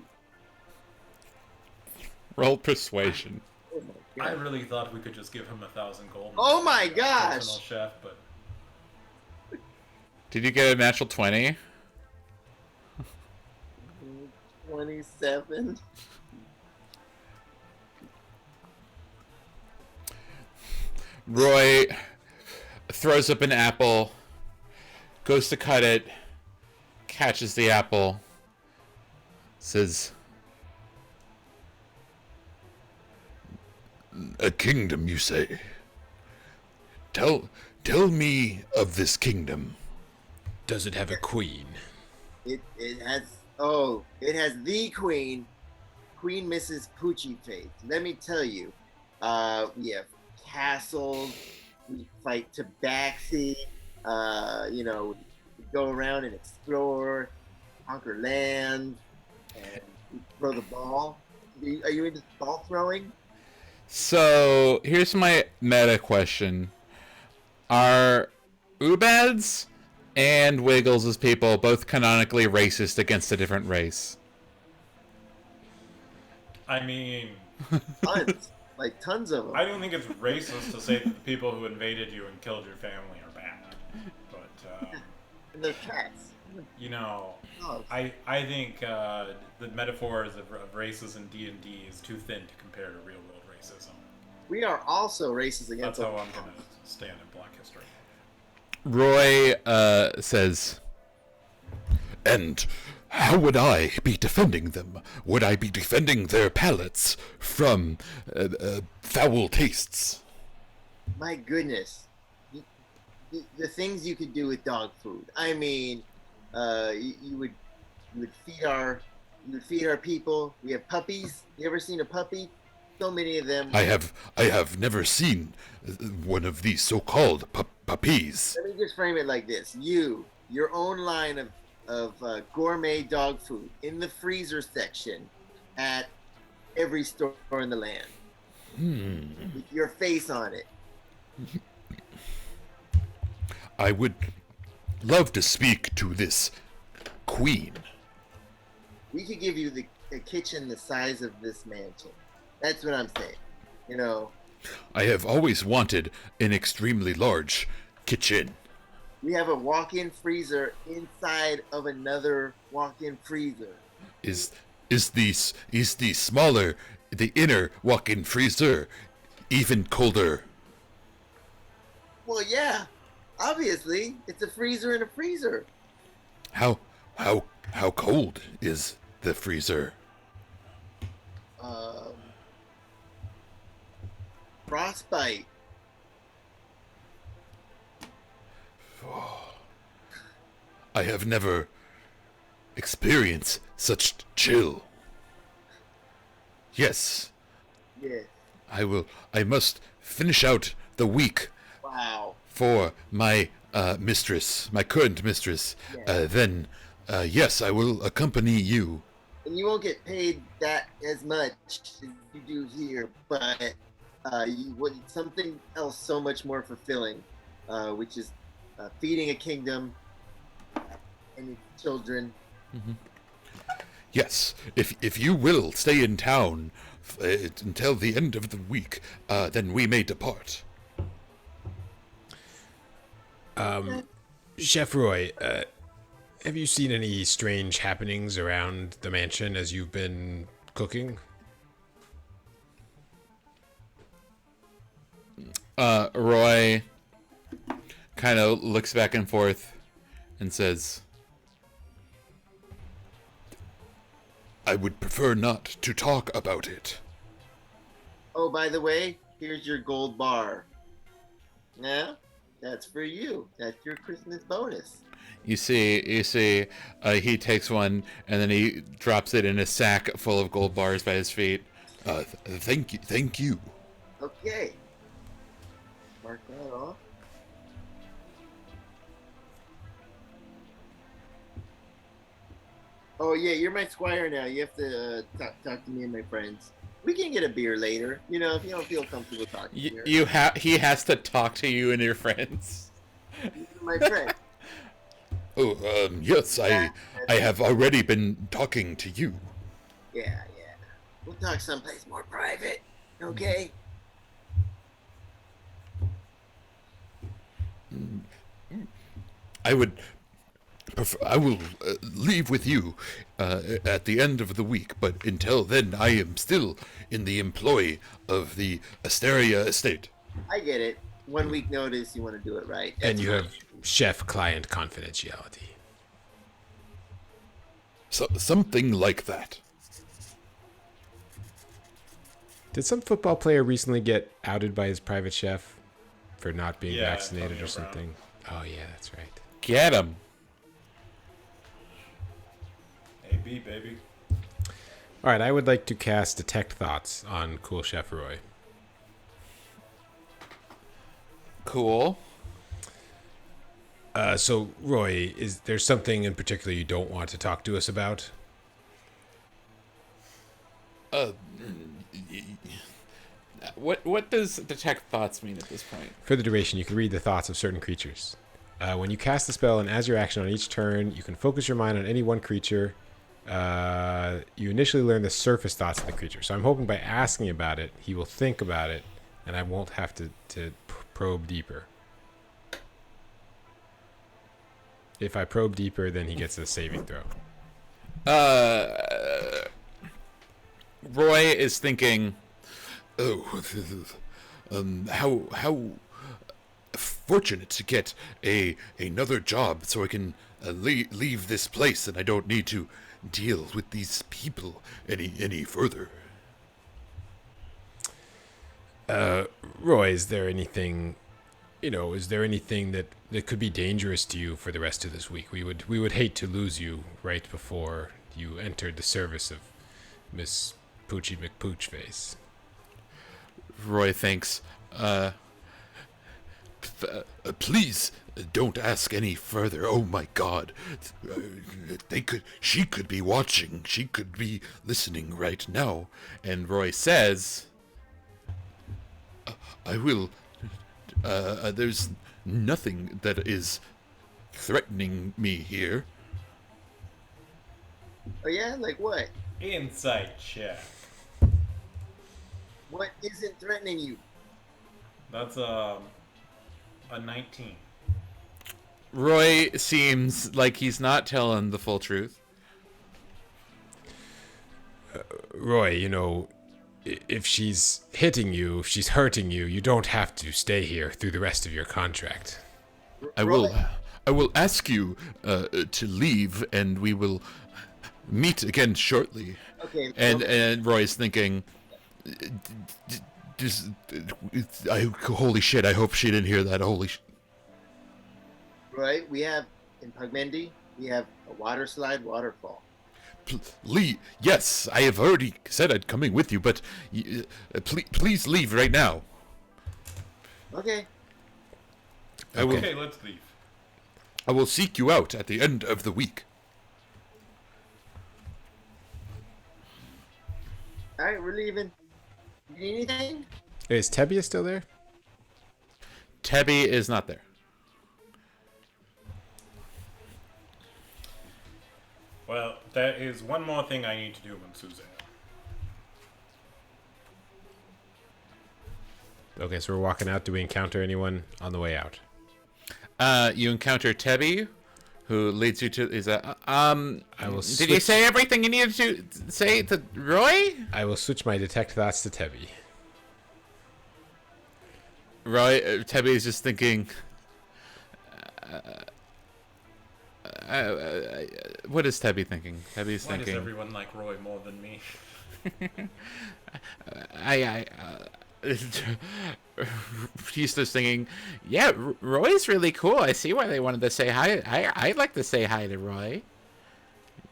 Roll persuasion. Oh my I god. really thought we could just give him 1,000 gold. Oh my As a gosh! personal chef, but Did you get a natural 20? 27. Roy throws up an apple, goes to cut it, catches the apple, says, "A kingdom, you say? Tell me of this kingdom." Does it have a queen? It has the queen, Queen Mrs. Poochie Face. Let me tell you, we have castles, we fight tabaxi, we go around and explore, conquer land, and we throw the ball. Are you into ball throwing? So here's my meta question: Are Ubads and Wiggles as people both canonically racist against a different race? I mean, Tons, like tons of them. I don't think it's racist to say that the people who invaded you and killed your family are bad. But, And they're cats. you know, Dogs. I think the metaphors of races in D&D is too thin to compare to real world racism. We are also racist That's against how them. I'm going to stand in Black History. Roy says, "And how would I be defending them? Would I be defending their palates from foul tastes?" My goodness, the things you could do with dog food. I mean, you would feed our people. We have puppies. You ever seen a puppy? So many of them. I have never seen one of these so-called puppies. Let me just frame it like this: your own line of gourmet dog food in the freezer section at every store in the land, with your face on it. I would love to speak to this queen. We could give you a kitchen the size of this mansion. That's what I'm saying. You know, I have always wanted an extremely large kitchen. we have a walk-in freezer inside of another walk-in freezer. Is the smaller, the inner walk-in freezer even colder? Well, yeah, obviously, it's a freezer in a freezer. How cold is the freezer? Frostbite. I have never experienced such chill. Yes, Yeah. I must finish out the week Wow. for my mistress, my current mistress. Yeah. Then, yes, I will accompany you. And you won't get paid that as much as you do here, but you would something else so much more fulfilling, which is feeding a kingdom and its children. Yes, if you will stay in town until the end of the week, then we may depart. Chef Roy, have you seen any strange happenings around the mansion as you've been cooking? Roy kind of looks back and forth and says, I would prefer not to talk about it. Oh, by the way, here's your gold bar. Now, that's for you. That's your Christmas bonus. You see, he takes one and then he drops it in a sack full of gold bars by his feet. Thank you. Okay. Mark that off. Oh yeah, you're my squire now. You have to talk to me and my friends. We can get a beer later. You know, if you don't feel comfortable talking. He has to talk to you and your friends. My friend. Oh, yes, I have already been talking to you. Yeah. We'll talk someplace more private. Okay. I will leave with you at the end of the week, but until then, I am still in the employ of the Asteria estate. I get it. 1 week notice, you want to do it right. And you have chef-client confidentiality. So, something like that. Did some football player recently get outed by his private chef for not being Yeah, vaccinated Antonio or something? Oh, yeah, that's right. Get him. AB, baby. All right, I would like to cast Detect Thoughts on Cool Chef Roy. Cool. So, Roy, is there something in particular you don't want to talk to us about? What does detect thoughts mean at this point? For the duration, you can read the thoughts of certain creatures. When you cast the spell and as your action on each turn, you can focus your mind on any one creature. You initially learn the surface thoughts of the creature. So I'm hoping by asking about it, he will think about it, and I won't have to probe deeper. If I probe deeper, then he gets a saving throw. Roy is thinking, oh, how fortunate to get another job so I can leave this place and I don't need to deal with these people any further. Roy, is there anything that could be dangerous to you for the rest of this week? We would hate to lose you right before you entered the service of Miss Poochie McPoochface. Roy thinks, please don't ask any further. Oh my God, she could be watching. She could be listening right now. And Roy says, I will. There's nothing that is threatening me here. Oh yeah, like what? Insight check. What isn't threatening you? That's a 19. Roy seems like he's not telling the full truth. Roy, if she's hitting you, if she's hurting you, you don't have to stay here through the rest of your contract. I will ask you to leave, and we will meet again shortly. Okay. And Roy's thinking, holy shit! I hope she didn't hear that. Holy shit! Right, we have in ComeDy&D, we have a water slide waterfall. Lee, yes, I have already said I'm coming with you, but please leave right now. Okay. Okay, let's leave. I will seek you out at the end of the week. All right, we're leaving. You need anything? Is Tebia still there? Tebby is not there. Well, there is one more thing I need to do, Suzanne. Okay, so we're walking out. Do we encounter anyone on the way out? You encounter Tebby, who leads you to I will. Did you say everything you needed to say to Roy? I will switch my detect thoughts to Tebby. Roy, Tebby is just thinking. What is Tebby thinking? Tebby's Why thinking. does everyone like Roy more than me? He's just thinking, yeah, Roy's really cool. I see why they wanted to say hi. I'd like to say hi to Roy.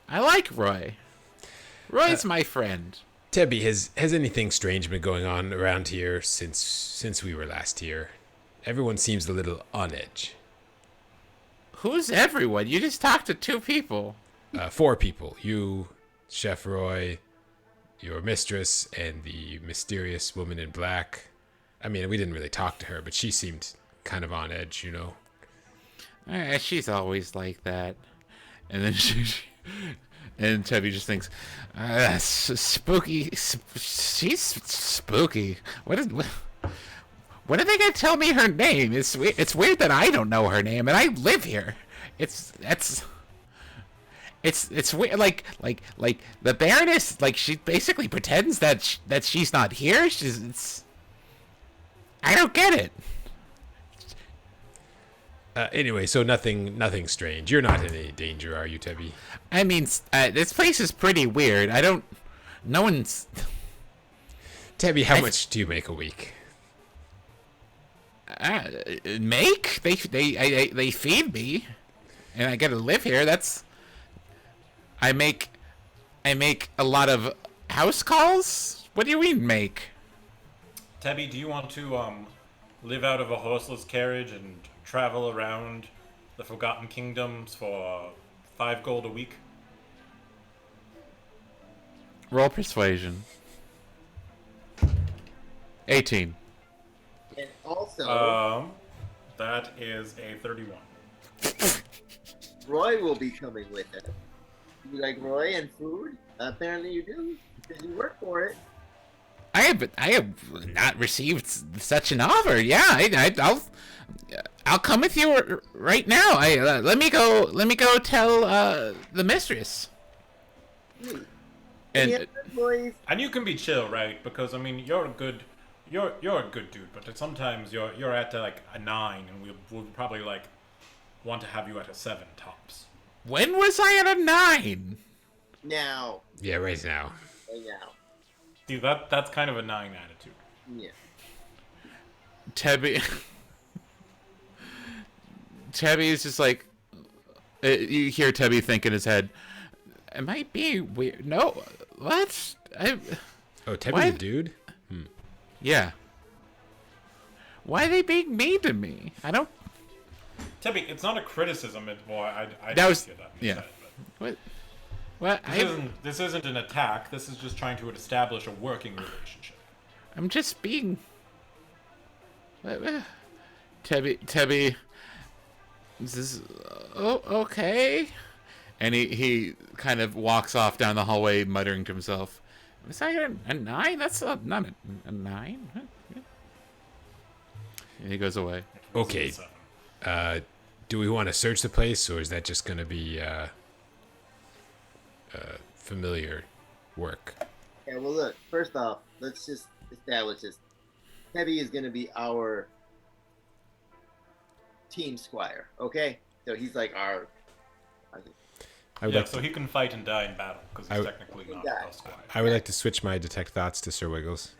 I like Roy. Roy's my friend. Tebby, has anything strange been going on around here since we were last here? Everyone seems a little on edge. Who's everyone? You just talked to 2 people. 4 people. You, Chef Roy, your mistress, and the mysterious woman in black. I mean, we didn't really talk to her, but she seemed kind of on edge, you know? She's always like that. And then and Tebby just thinks, spooky. She's spooky. When are they gonna tell me her name? It's weird that I don't know her name, and I live here. It's weird. Like the Baroness. Like she basically pretends that she's not here. I don't get it. Anyway, so nothing strange. You're not in any danger, are you, Tebby? I mean, this place is pretty weird. No one's. Tebby, how much do you make a week? Make they feed me, and I get to live here. I make a lot of house calls. What do you mean make? Tebby, do you want to live out of a horseless carriage and travel around the Forgotten Kingdoms for 5 gold a week? Roll persuasion. 18. And also, That is a 31. Roy will be coming with us. You like Roy and food? Apparently you do, because you work for it. I have not received such an offer. Yeah, I'll come with you right now. Let me go tell the mistress. Any And other employees? And you can be chill, right? Because I mean, you're a good dude, but sometimes you're at like a 9, and we'll probably like want to have you at a 7 tops. when was I at a 9? Now. Yeah, right now. Right now. See, that's kind of a 9 attitude. Yeah. Tebby is just like, you hear Tebby think in his head, am I being weird? No, what? Oh, Tebby's Why- a dude? Yeah. Why are they being mean to me? I don't. Tebby, it's not a criticism. I That was- hear that yeah. said, What? What? this isn't an attack. This is just trying to establish a working relationship. I'm just being. Tebby. This is. Oh, okay. And he kind of walks off down the hallway, muttering to himself, "Was I a 9? That's not a 9." And he goes away. Okay. 7. Do we want to search the place, or is that just going to be familiar work? Okay, well look, first off, let's just establish this. Tebby is gonna be our team squire, okay? So he's like our I would Yeah, like so to, he can fight and die in battle because he's technically not die. a squire. I would like to switch my detect thoughts to Sir Wiggles.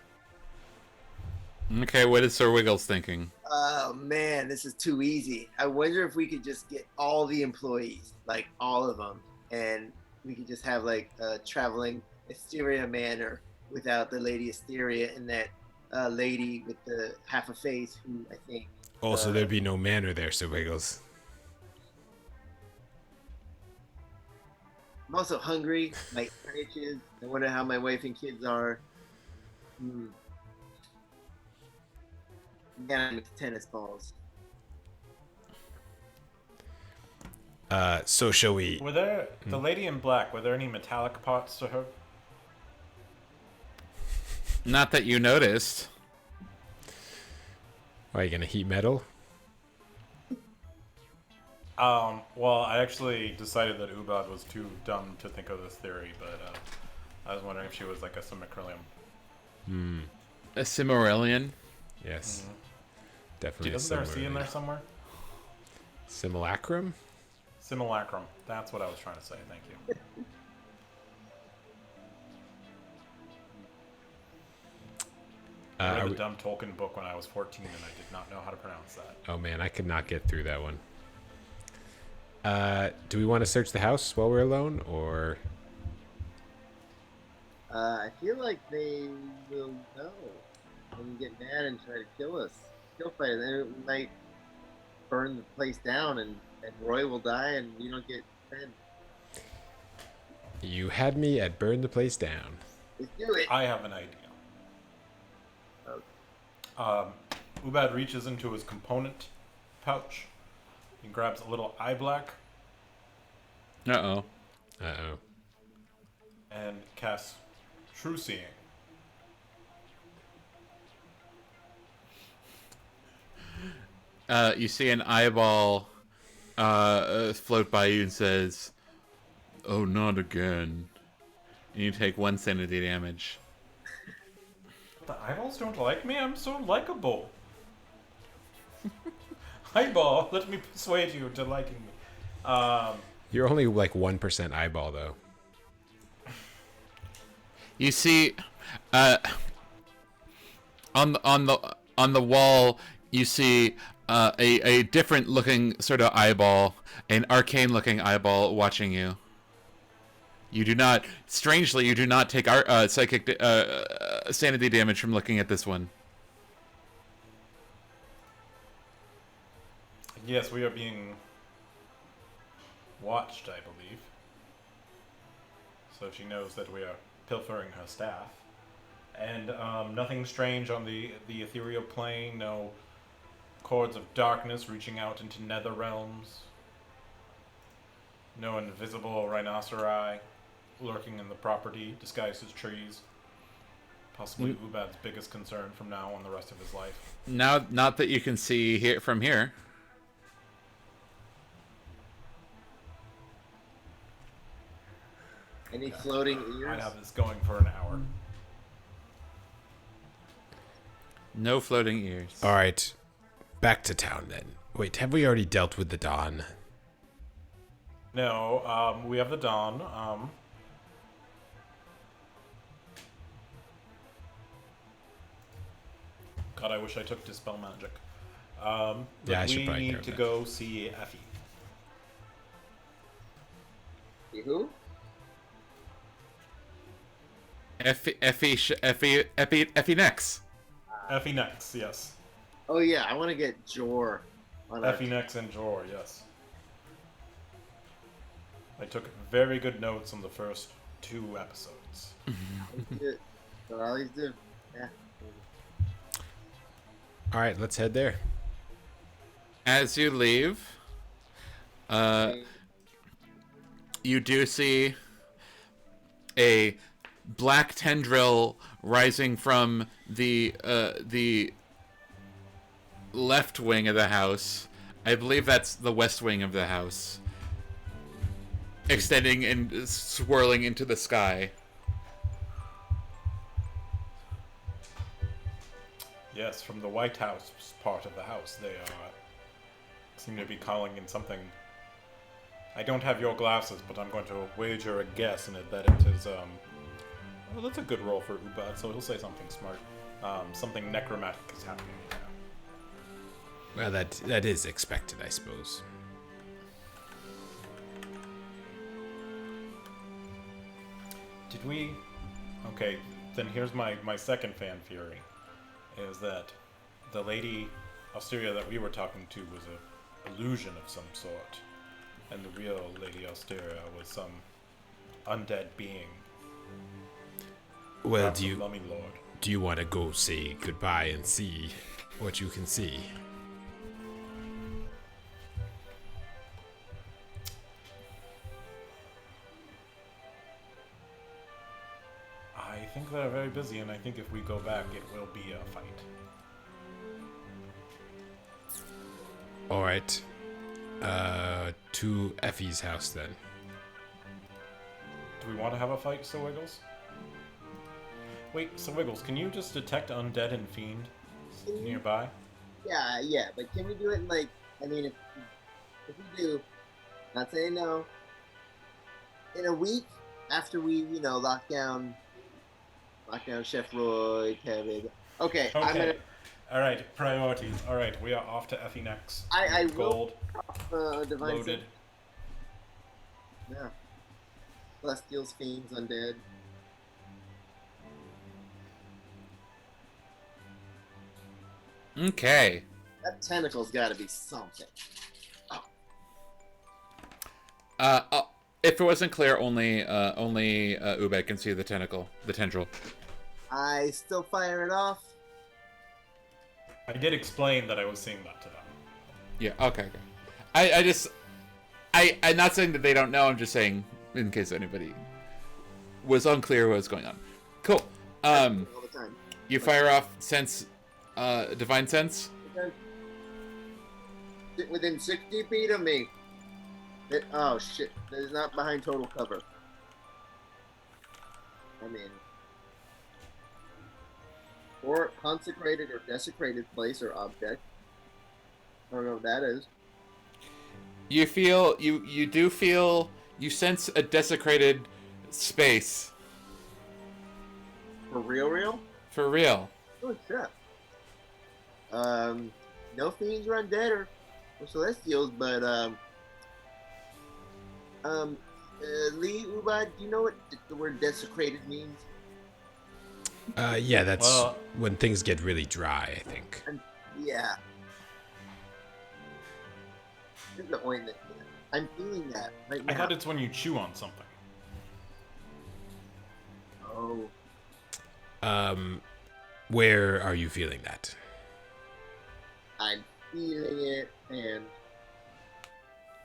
Okay, what is Sir Wiggles thinking? oh man, this is too easy. I wonder if we could just get all the employees, like all of them, and we could just have like a traveling Asteria manor without the Lady Asteria and that lady with the half a face who I think. Also, there'd be no manner there, Sir Wiggles. I'm also hungry. My ear itches. I wonder how my wife and kids are. Yeah, I'm into tennis balls. So shall we? Were there the lady in black? Were there any metallic parts to her? Not that you noticed. Are you gonna heat metal? Well, I actually decided that Ubad was too dumb to think of this theory, but I was wondering if she was like a Simicrylium. A Cimmerillion? Yes. Definitely Isn't there a C in there somewhere? Simulacrum? Simulacrum. That's what I was trying to say. Thank you. I read the dumb Tolkien book when I was 14, and I did not know how to pronounce that. Oh man, I could not get through that one. Do we want to search the house while we're alone, or? I feel like they will know and get mad and try to kill us. Kill fight. They might burn the place down, and Roy will die, and we don't get fed. You had me at burn the place down. Let's do it. I have an idea. Ubad reaches into his component pouch. He grabs a little eye black Uh-oh. Uh-oh. and casts True Seeing. You see an eyeball float by you and says, "Oh, not again." And you take 1 sanity damage. The eyeballs don't like me? I'm so likable. Eyeball, let me persuade you to liking me. You're only like 1% eyeball though. You see, on the wall, you see a different looking sort of eyeball, an arcane looking eyeball watching you. You do not, strangely, you do not take psychic sanity damage from looking at this one. Yes, we are being watched, I believe. So she knows that we are pilfering her staff. And nothing strange on the ethereal plane, no cords of darkness reaching out into nether realms. No invisible rhinoceri lurking in the property, disguised as trees. Possibly Ubad's biggest concern from now on the rest of his life. Now, not that you can see here from here. Any floating ears? I'd have this going for an hour. No floating ears. All right, back to town then. Wait, have we already dealt with the Dawn? No, we have the Dawn. God, I wish I took Dispel Magic. Yeah, I should we probably need grab to that. go see Effie. Who? Effie Nex. Effie Nex, yes. Oh yeah, I want to get Jor on our Effie Nex and Jor, yes. I took very good notes on the first 2 episodes. That's what I always do. Yeah. All right, let's head there. As you leave, you do see a black tendril rising from the left wing of the house. I believe that's the west wing of the house, extending and swirling into the sky. Yes, from the White House part of the house. They seem to be calling in something. I don't have your glasses, but I'm going to wager a guess in it that it is, well, that's a good roll for Ubad, so he'll say something smart. Something necromantic is happening here. Well, that is expected, I suppose. Did we... Okay, then here's my second fan theory. Is that the lady Austeria that we were talking to was a illusion of some sort. And the real Lady Austeria was some undead being. Well, Perhaps a mummy lord. do you want to go say goodbye and see what you can see? I think they're very busy, and I think if we go back, it will be a fight. All right. To Effie's house then. Do we want to have a fight, Sir Wiggles? Wait, Sir Wiggles, can you just detect undead and fiend nearby? Yeah, but can we do it in like, I mean, if we do, not saying no, in a week after we, lock down Chef Roy, Kevin. Okay, I'm Okay. gonna. All right, priorities. All right, we are off to Effie next. I Gold will divine loaded. Yeah. Celestials, fiends, undead. Okay. That tentacle's got to be something. If it wasn't clear, only Ubed can see the tendril. I still fire it off. I did explain that I was seeing that to them. Yeah. Okay. I'm not saying that they don't know. I'm just saying in case anybody was unclear what was going on. Cool. All the time. You fire off sense, divine sense. Okay. Sit within 60 feet of me. Oh shit! That is not behind total cover. I mean, or consecrated or desecrated place or object. I don't know what that is. You feel you sense a desecrated space. For real? For real. Oh shit. No fiends or undead or celestials, but Lee Ubad, do you know what the word desecrated means? Yeah, that's Well- when things get really dry, I think. Yeah. There's the ointment. I'm feeling that right now. I thought it's when you chew on something. Oh. Where are you feeling that? I'm feeling it, and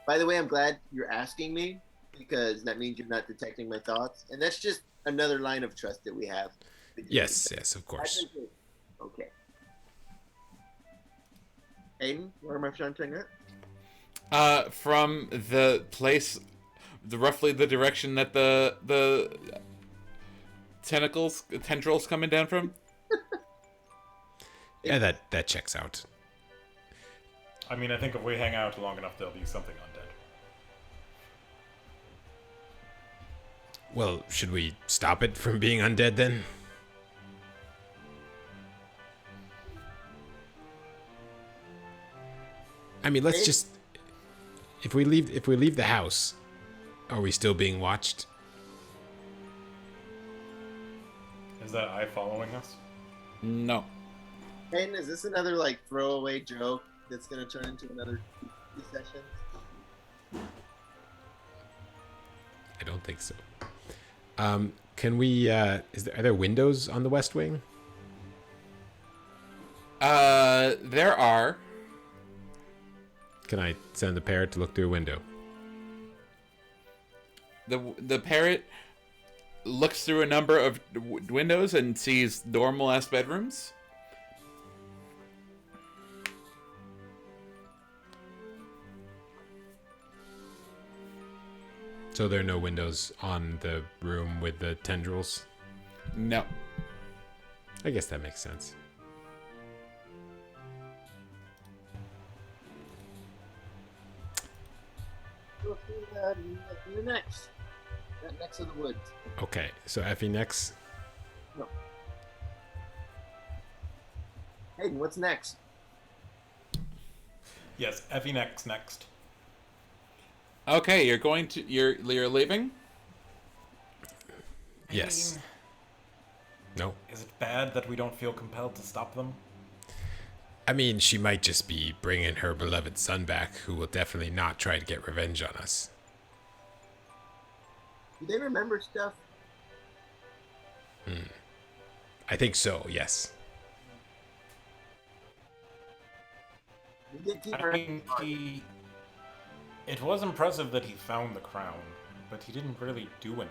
by the way, I'm glad you're asking me because that means you're not detecting my thoughts, and that's just another line of trust that we have. Yes, of I course. think okay. Aiden, where am I shunting at? From the place, roughly the direction that the tendrils coming down from. Yeah, that checks out. I mean, I think if we hang out long enough, there'll be something undead. Well, should we stop it from being undead then? I mean, let's just if we leave the house, are we still being watched? Is that eye following us? No. Aiden, is this another like throwaway joke that's gonna turn into another session? I don't think so. Can we? Are there windows on the west wing? There are. Can I send the parrot to look through a window? The parrot looks through a number of windows and sees normal-ass bedrooms. So there are no windows on the room with the tendrils? No. I guess that makes sense. Go through next. That next to the woods. Okay, so Effie next. No. Aiden, what's next? Yes, Effie next. Okay, you're leaving? Yes. No. Is it bad that we don't feel compelled to stop them? I mean, she might just be bringing her beloved son back, who will definitely not try to get revenge on us. Do they remember stuff? I think so, yes. We did keep I her. mean, it was impressive that he found the crown, but he didn't really do anything.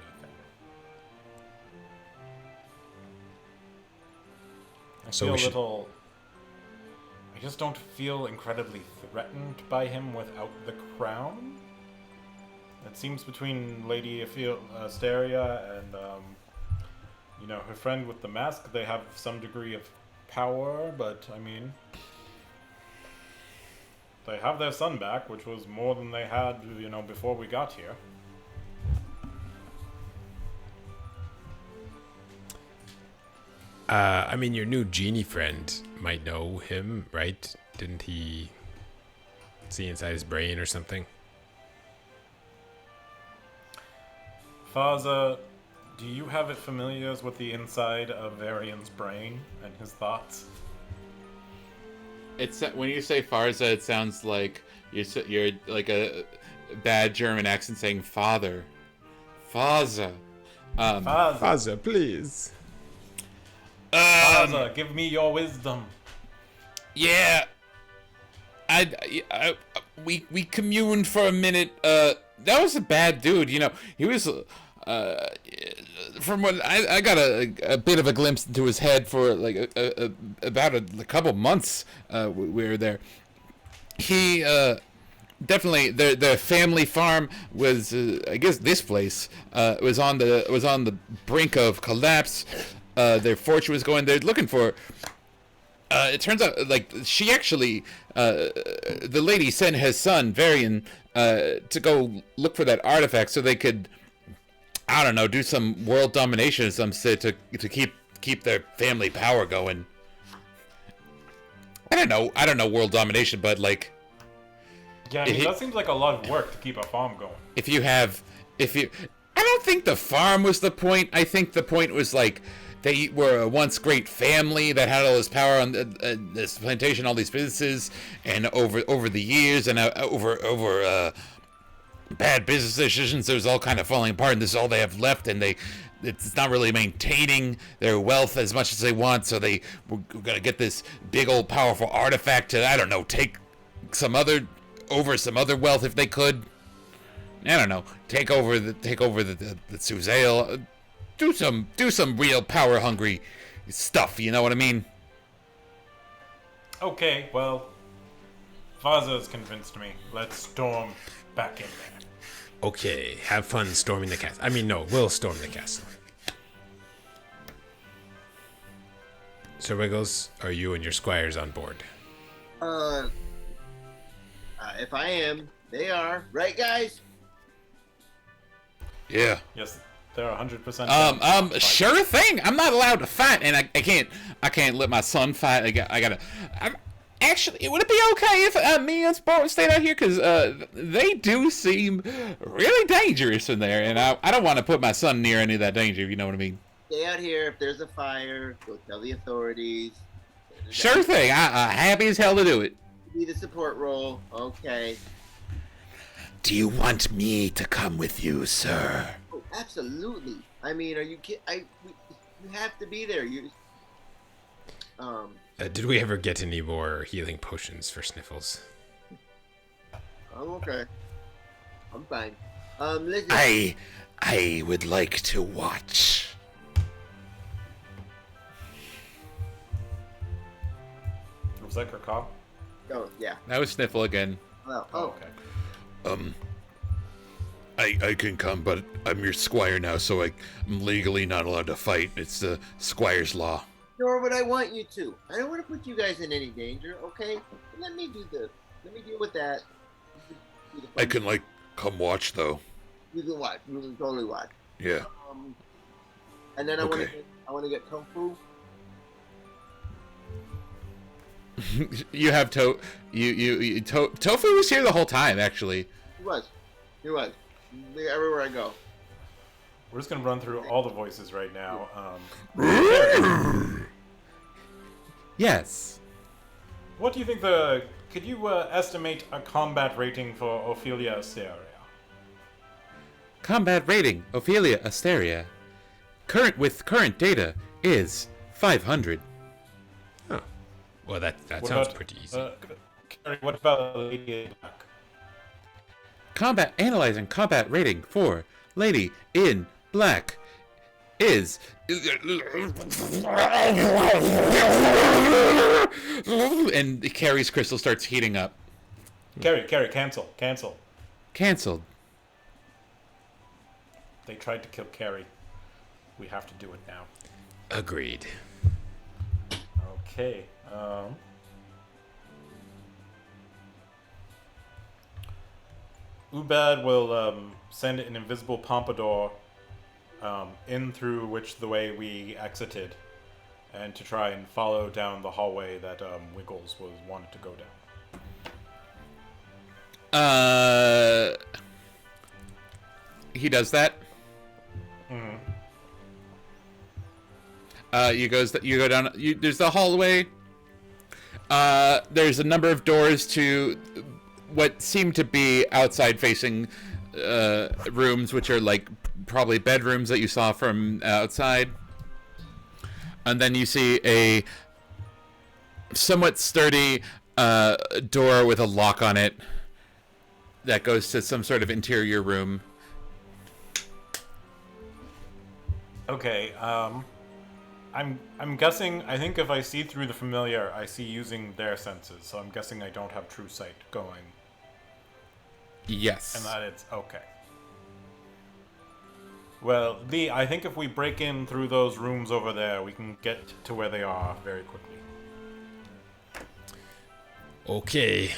I So feel we a should- little I just don't feel incredibly threatened by him without the crown. It seems between Lady Asteria and, her friend with the mask, they have some degree of power, but, I mean, they have their son back, which was more than they had, before we got here. I mean, your new genie friend might know him, right? Didn't he see inside his brain or something? Faza, do you have it familiars with the inside of Varian's brain and his thoughts? It's when you say Farza, it sounds like you're like a bad German accent saying father. Faza. Faza, please. Faza, give me your wisdom. Yeah. We communed for a minute. That was a bad dude. He was. From what I got a bit of a glimpse into his head for like about a couple months. We were there. He definitely the family farm was I guess this place was on the brink of collapse. Their fortune was going. They're looking for. It turns out, like, she actually, the lady sent his son, Varian, to go look for that artifact so they could, I don't know, do some world domination or some shit to keep their family power going. I don't know world domination, but, like... Yeah, that seems like a lot of work to keep a farm going. I don't think the farm was the point. I think the point was, like... They were a once great family that had all this power on this plantation, all these businesses, and over the years and over bad business decisions, it was all kind of falling apart. And this is all they have left, and it's not really maintaining their wealth as much as they want. So they were gonna get this big old powerful artifact to, I don't know, take some other wealth if they could. I don't know, take over the Suzail. Do some real power hungry stuff, you know what I mean? Okay, well, Faza's convinced me. Let's storm back in there. Okay, have fun storming the castle. I mean, no, we'll storm the castle. Sir Wiggles, are you and your squires on board? If I am, they are. Right, guys? Yeah. Yes. They're 100%. Sure thing. I'm not allowed to fight, and I can't let my son fight. Actually, would it be okay if me and Sport stayed out here? Because they do seem really dangerous in there, and I don't want to put my son near any of that danger, if you know what I mean. Stay out here. If there's a fire, go tell the authorities. Sure thing. I'm happy as hell to do it. Be the support role. Okay. Do you want me to come with you, sir? Oh, absolutely. I mean, are you kidding? You have to be there. Did we ever get any more healing potions for Sniffles? I'm okay. I'm fine. Listen. I would like to watch. Was that Krakow? Oh, yeah. That was Sniffle again. Well, Okay. I can come, but I'm your squire now, so I'm legally not allowed to fight. It's the squire's law. Nor would I want you to. I don't want to put you guys in any danger, okay? Let me deal with that. I can, come watch, though. You can watch. You can totally watch. Yeah. And then I want to get Kung Fu. You have Tofu was here the whole time, actually. He was. Everywhere I go. We're just gonna run through all the voices right now. Yes. What do you think could you estimate a combat rating for Ophelia Asteria? Combat rating, Ophelia Asteria. Current data is 500. Oh. Well, that What sounds about, pretty easy. What about Lady in Black? Analyzing combat rating for Lady in Black is. And Carrie's crystal starts heating up. Carrie, cancel. Canceled. They tried to kill Carrie. We have to do it now. Agreed. Okay. Ubad will send an invisible pompadour in through which the way we exited, and to try and follow down the hallway that Wiggles wanted to go down. He does that. You go down. There's the hallway. There's a number of doors to what seem to be outside-facing rooms, which are like probably bedrooms that you saw from outside. And then you see a somewhat sturdy door with a lock on it that goes to some sort of interior room. Okay. I'm guessing. I think if I see through the familiar, I see using their senses. So I'm guessing I don't have true sight going. Yes. And that it's okay. Well, Lee, I think if we break in through those rooms over there, we can get to where they are very quickly. Okay.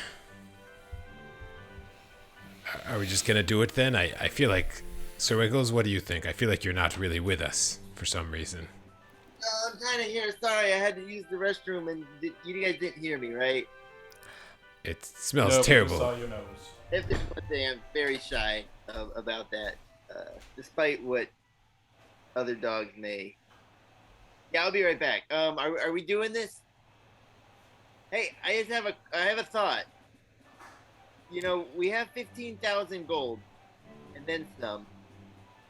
Are we just gonna do it then? I feel like... Sir Wiggles, what do you think? I feel like you're not really with us for some reason. I'm kind of here. Sorry, I had to use the restroom, and you guys didn't hear me, right? It smells No, but we terrible. saw your nose. If there's one thing, I'm very shy about that, despite what other dogs may. Yeah, I'll be right back. Are we doing this? Hey, I have a thought. You know, we have 15,000 gold, and then some.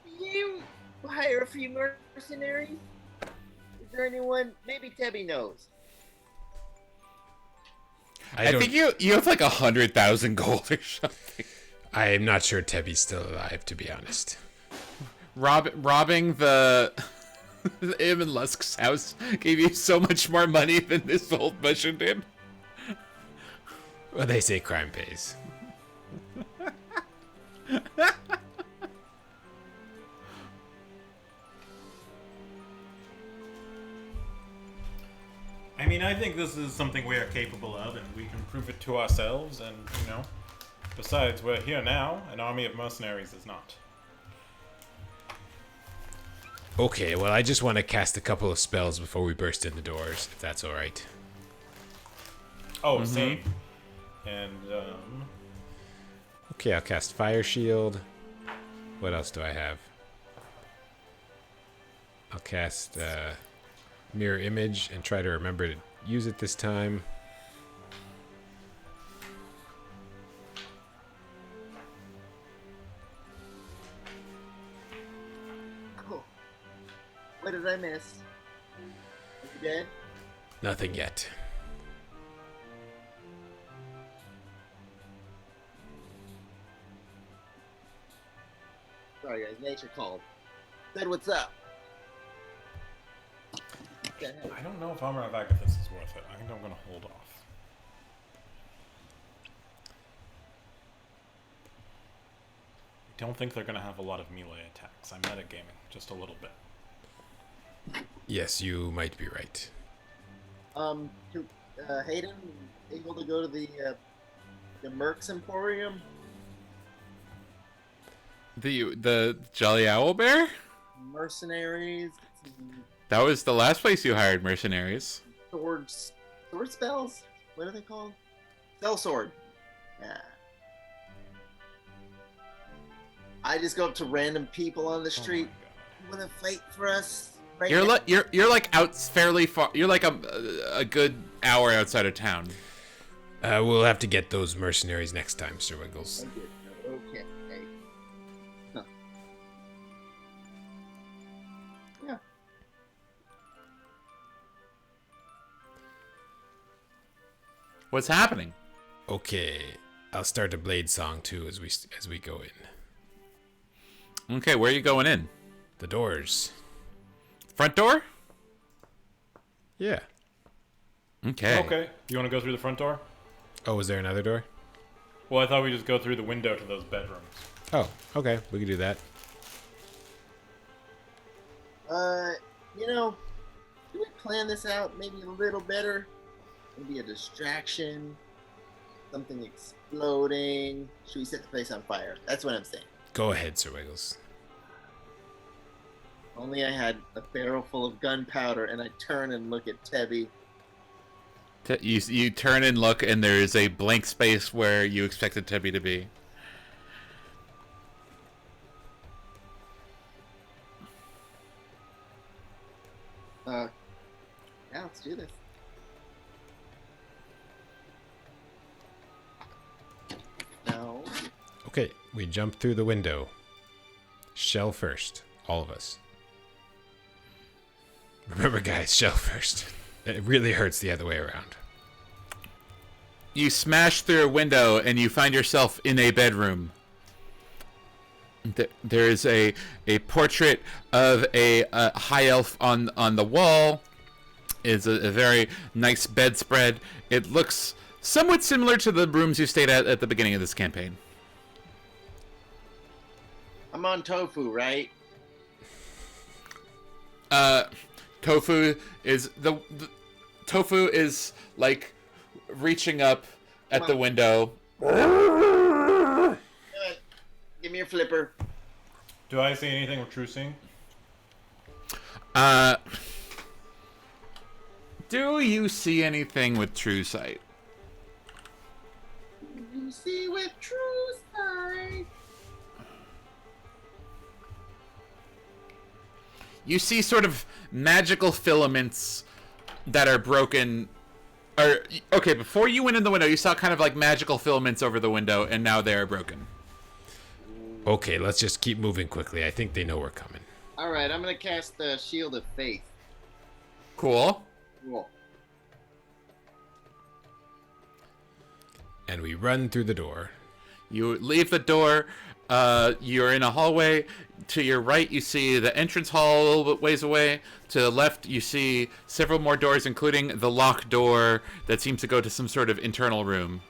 Can you hire a few mercenaries? Is there anyone? Maybe Tebby knows. I think you have like 100,000 gold or something. I am not sure Tebby's still alive, to be honest. Robbing the him and Lusk's house gave you so much more money than this old mission did. Well, they say crime pays. I mean, I think this is something we are capable of, and we can prove it to ourselves, and, you know, besides, we're here now, an army of mercenaries is not. Okay, well, I just want to cast a couple of spells before we burst in the doors, if that's alright. Oh, same. And, Okay, I'll cast Fire Shield. What else do I have? I'll cast Mirror Image and try to remember to use it this time. Cool. What did I miss? Are you dead? Nothing yet. Sorry, guys. Nature called. Said what's up. What the heck? I don't know if Armor of Agathis is worth it. I think I'm going to hold off. I don't think they're going to have a lot of melee attacks. I'm metagaming just a little bit. Yes, you might be right. Hayden able to go to the Mercs Emporium? The Jolly Owl Bear? Mercenaries? That was the last place you hired mercenaries. Sword spells? What are they called? Spell sword. Yeah. I just go up to random people on the street. Want to fight for us? Right now? You're like out fairly far. You're like a good hour outside of town. We'll have to get those mercenaries next time, Sir Wiggles. Okay. Huh. Yeah. What's happening? Okay, I'll start a blade song too as we go in. Okay, where are you going in? The doors. Front door? Yeah. Okay. Okay. You want to go through the front door? Oh, is there another door? Well, I thought we just go through the window to those bedrooms. Oh, okay. We can do that. You know, can we plan this out maybe a little better? Maybe a distraction, something exploding. Should we set the place on fire? That's what I'm saying. Go ahead, Sir Wiggles. Only I had a barrel full of gunpowder, and I turn and look at Tebby. You turn and look, and there is a blank space where you expected Tebby to be. Yeah, let's do this. No. Okay, we jump through the window. Shell first. All of us. Remember, guys, shell first. It really hurts the other way around. You smash through a window, and you find yourself in a bedroom. There is a portrait of a high elf on the wall. It's a very nice bedspread. It looks somewhat similar to the rooms you stayed at the beginning of this campaign. I'm on tofu, right? Tofu is the tofu is like reaching up at the window. Give me your flipper. Do I see anything with true seeing? Do you see anything with true sight? You see with true sight. You see sort of magical filaments that are broken. Or okay, before you went in the window, you saw kind of like magical filaments over the window, and now they are broken. Okay, let's just keep moving quickly. I think they know we're coming. All right, I'm gonna cast the Shield of Faith. Cool. Cool. And we run through the door. You leave the door. You're in a hallway. To your right, you see the entrance hall a little bit ways away. To the left, you see several more doors, including the locked door that seems to go to some sort of internal room.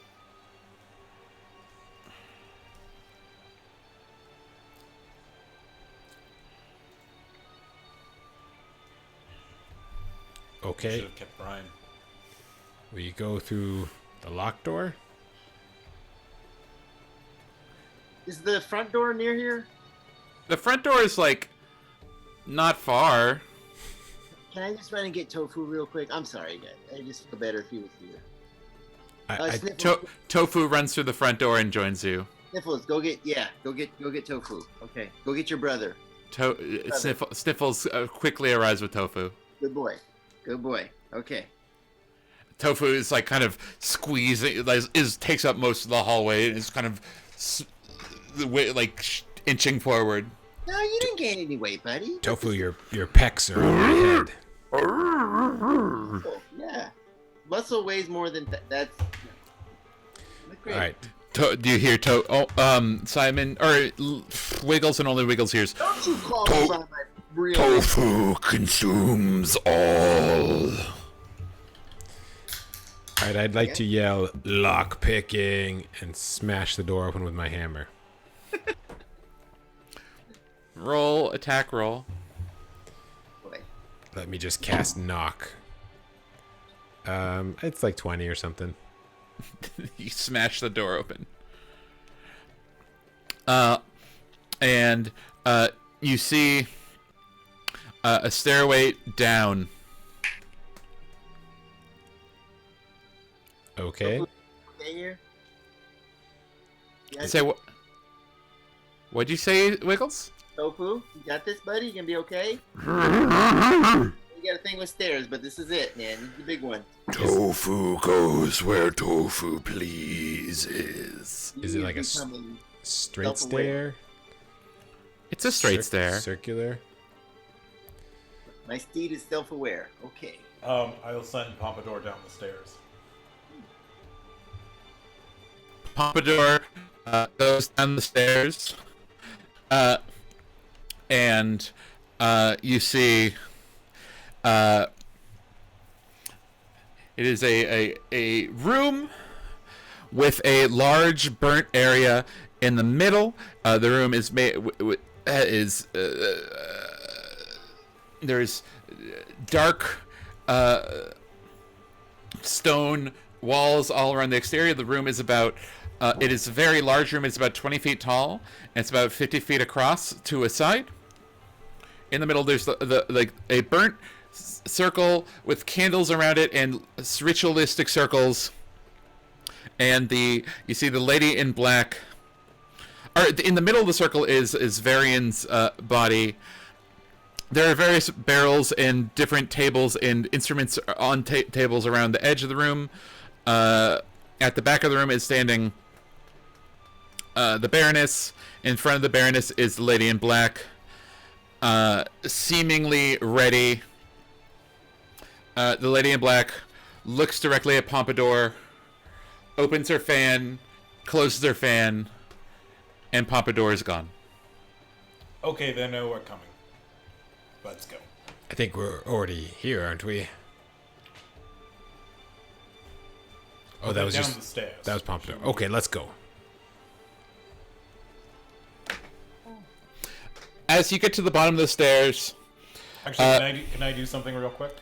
Okay, Should have kept Brian. we go through the locked door. Is the front door near here? The front door is like not far. Can I just run and get Tofu real quick? I'm sorry, guys. I just feel better if he was here. I Sniffles, Tofu runs through the front door and joins you. Sniffles, go get Tofu. Okay, go get your brother. Sniffles quickly arrives with Tofu. Good boy. Good boy. Okay. Tofu is like kind of squeezing, takes up most of the hallway, and is kind of inching forward. No, you didn't gain any weight, buddy. Tofu, your pecs are on my head. Oh, yeah. Muscle weighs more than that's. Great. All right. Do you hear Simon or Wiggles, and only Wiggles hears? Don't you call me by my real Tofu consumes all. All right, I'd like to yell lock picking and smash the door open with my hammer. Roll, attack roll. boy. Let me just cast knock. It's like 20 or something. You smash the door open. And you see a stairway down. Okay. Okay here. Say what? What'd you say, Wiggles? Tofu, you got this, buddy? You gonna be okay? You got a thing with stairs, but this is it, man. This is the big one. Tofu goes where tofu pleases. Is it like a straight stair? It's a straight stair. Circular? My steed is self-aware. Okay. I'll send Pompadour down the stairs. Pompadour goes down the stairs, and you see It is a room with a large burnt area in the middle. The room is made there's dark stone walls all around the exterior. The room is about it is a very large room. It's about 20 feet tall, and it's about 50 feet across to a side. In the middle, there's the like a burnt circle with candles around it and ritualistic circles. And you see the lady in black. Or in the middle of the circle is Varian's body. There are various barrels and different tables and instruments on tables around the edge of the room. At the back of the room is standing the Baroness. In front of the Baroness is the lady in black, seemingly ready. The lady in black looks directly at Pompadour, opens her fan, closes her fan, and Pompadour is gone. Okay, they know we're coming. Let's go. I think we're already here, aren't we? Oh, that was down just the stairs. that was Pompadour. Okay, let's go. As you get to the bottom of the stairs, Actually, can I do something real quick?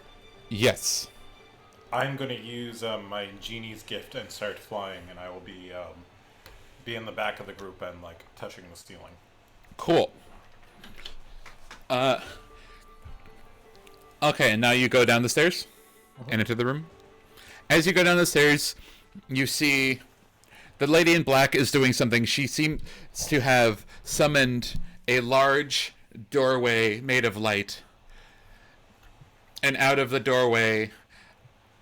yes. I'm gonna use my genie's gift and start flying, and I will be in the back of the group and like touching the ceiling. Cool. Okay, and now you go down the stairs and into the room. As you go down the stairs, you see the lady in black is doing something. She seems to have summoned a large doorway made of light. And out of the doorway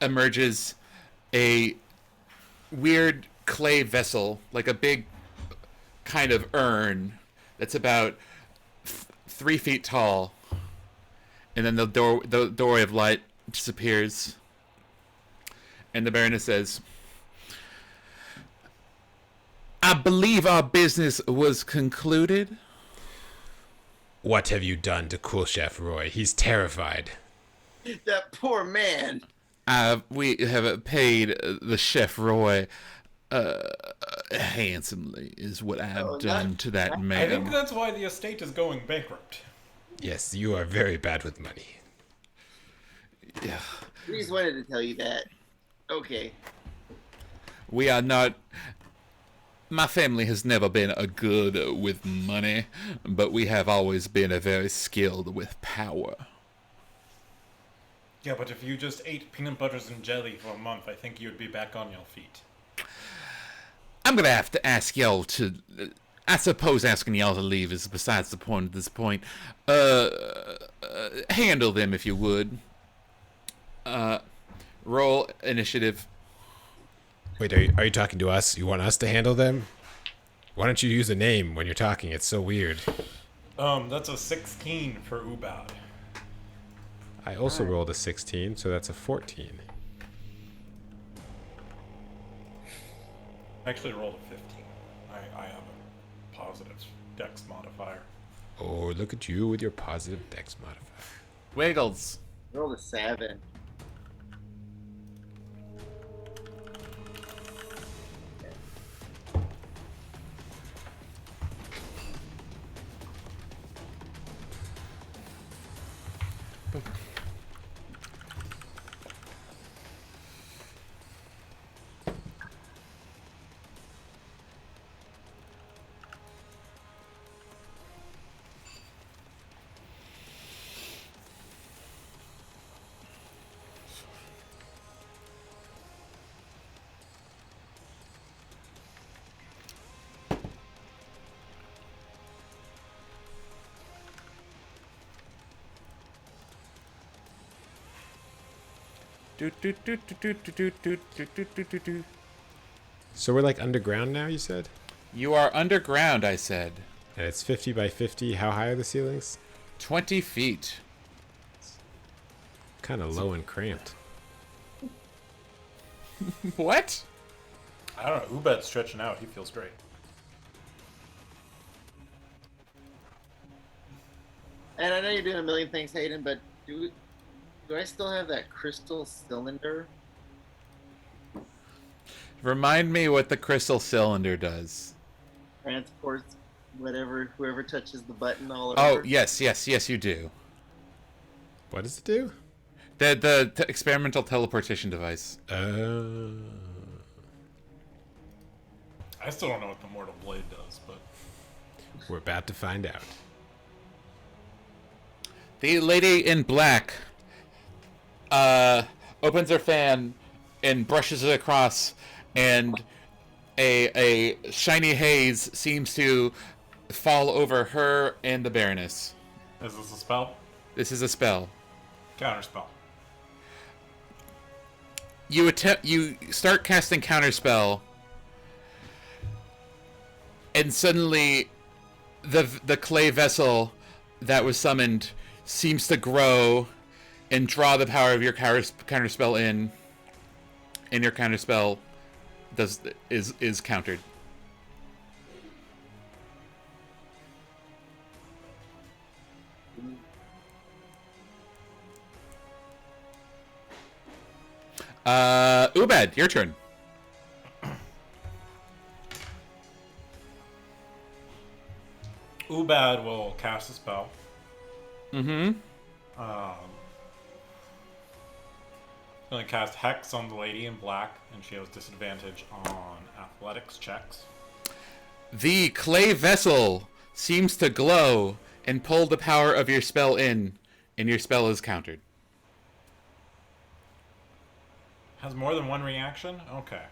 emerges a weird clay vessel, like a big kind of urn that's about 3 feet tall. And then the doorway of light disappears. And the Baroness says, I believe our business was concluded. What have you done to Cool Chef Roy? He's terrified. That poor man. We have paid the Chef Roy handsomely, is what I have done to that I think man. that's why the estate is going bankrupt. Yes, you are very bad with money. Yeah. We just wanted to tell you that. Okay. We are not. My family has never been a good with money, but we have always been a very skilled with power. Yeah, but if you just ate peanut butters and jelly for a month, I think you'd be back on your feet. I'm gonna have to ask y'all to. I suppose asking y'all to leave is besides the point at this point. Handle them if you would. Roll initiative. Wait, are you talking to us? You want us to handle them? Why don't you use a name when you're talking? It's so weird. That's a 16 for Ubad. I also rolled a 16, so that's a 14. I actually rolled a 15. I have a positive dex modifier. Oh, look at you with your positive dex modifier. Wiggles. Roll a 7. So we're like underground now, you said? You are underground, I said. And it's 50 by 50. How high are the ceilings? 20 feet. Kind of low and cramped. What? I don't know. Ubad's stretching out. He feels great. And I know you're doing a million things, Hayden, but Do I still have that crystal cylinder? Remind me what the crystal cylinder does. Transports whoever touches the button all Oh, over. yes, you do. What does it do? The experimental teleportation device. I still don't know what the Mortal Blade does, but We're about to find out. The lady in black opens her fan and brushes it across, and a shiny haze seems to fall over her and the Baroness. is this a spell? This is a spell. Counterspell. You start casting counterspell, and suddenly the clay vessel that was summoned seems to grow and draw the power of your counterspell in, and your counterspell is countered. Ubad, your turn. Ubad will cast a spell. Mm-hmm. Going to cast Hex on the lady in black, and she has disadvantage on athletics checks. The clay vessel seems to glow and pull the power of your spell in, and your spell is countered. Has more than one reaction? Okay.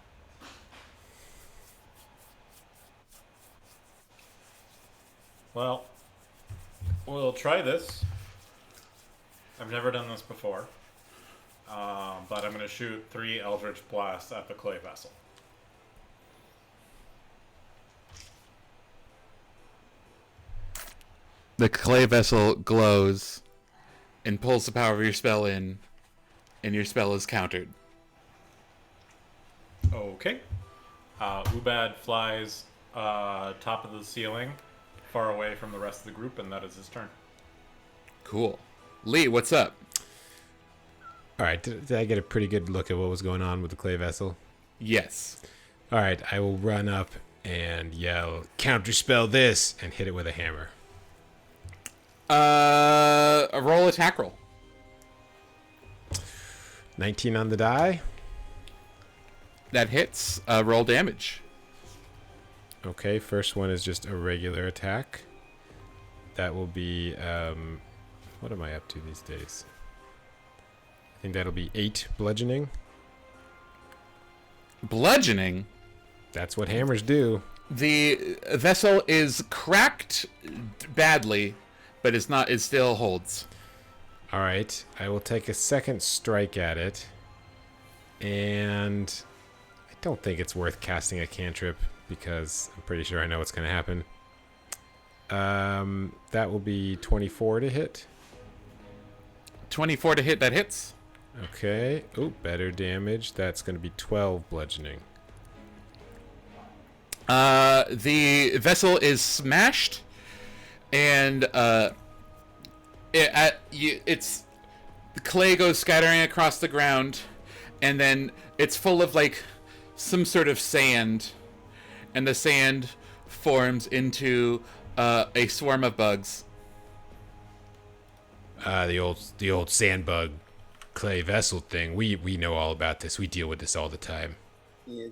Well, we'll try this. I've never done this before. But I'm going to shoot 3 Eldritch Blasts at the clay vessel. The clay vessel glows and pulls the power of your spell in, and your spell is countered. Okay. Ubad flies top of the ceiling, far away from the rest of the group, and that is his turn. Cool. Lee, what's up? All right, did I get a pretty good look at what was going on with the clay vessel? Yes. All right, I will run up and yell, "Counterspell this!" and hit it with a hammer. A roll attack roll. 19 on the die. That hits. Roll damage. Okay, first one is just a regular attack. That will be, what am I up to these days? I think that'll be 8 bludgeoning. Bludgeoning? That's what hammers do. The vessel is cracked badly, but it still holds. All right, I will take a second strike at it. And I don't think it's worth casting a cantrip because I'm pretty sure I know what's going to happen. That will be 24 to hit. 24 to hit, that hits. Okay. Oh, better damage. That's going to be 12 bludgeoning. The vessel is smashed, and it's the clay goes scattering across the ground, and then it's full of like some sort of sand, and the sand forms into a swarm of bugs. The old sand bug clay vessel thing. We know all about this. We deal with this all the time. Yeah.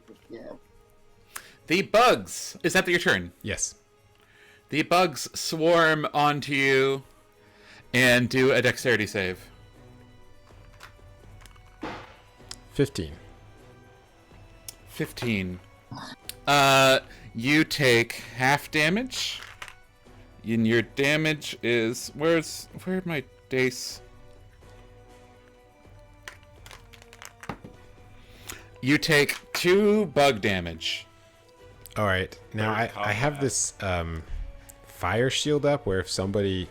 The bugs. Is that your turn? Yes. The bugs swarm onto you and do a dexterity save. 15. 15. You take half damage. And your damage is where's my dice? You take 2 bug damage. All right. Now I have this fire shield up where if somebody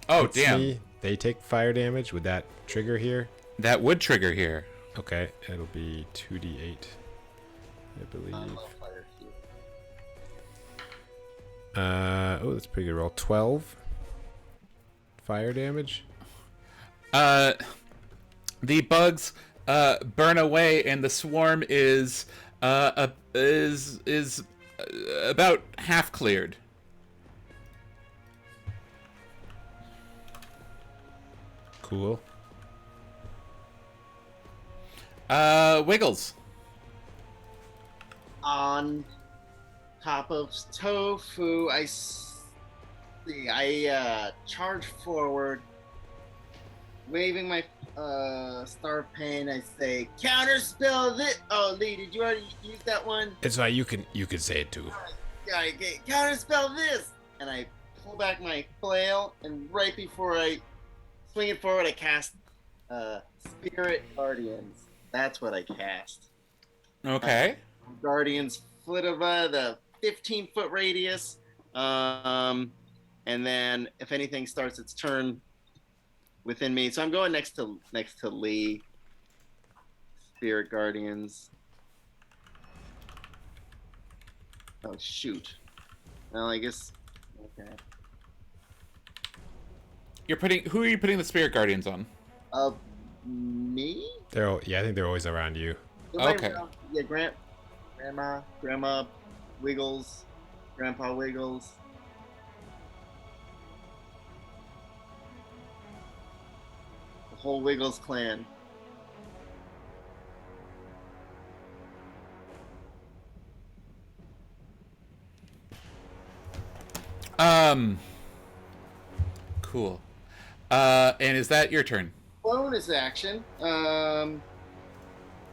hits me, they take fire damage. Would that trigger here? That would trigger here. Okay, it'll be 2d8, I believe. I love fire shield. Oh, that's a pretty good roll. 12 fire damage. The bugs burn away, and the swarm is about half cleared. Cool. Wiggles. On top of tofu, I charge forward, waving my star pane. I say, counterspell this. Oh, Lee, did you already use that one? It's why you can say it too. Yeah, counterspell this, and I pull back my flail, and right before I swing it forward, I cast Spirit Guardians. That's what I cast. Okay. Guardians Flitava, the 15-foot radius. And then if anything starts its turn within me. So I'm going next to Lee. Spirit Guardians. Oh shoot. Well, I guess okay. Who are you putting the Spirit Guardians on? Me? I think they're always around you. Okay. Yeah, Grandma Wiggles, Grandpa Wiggles. The whole Wiggles clan. Cool. And is that your turn? Bonus action.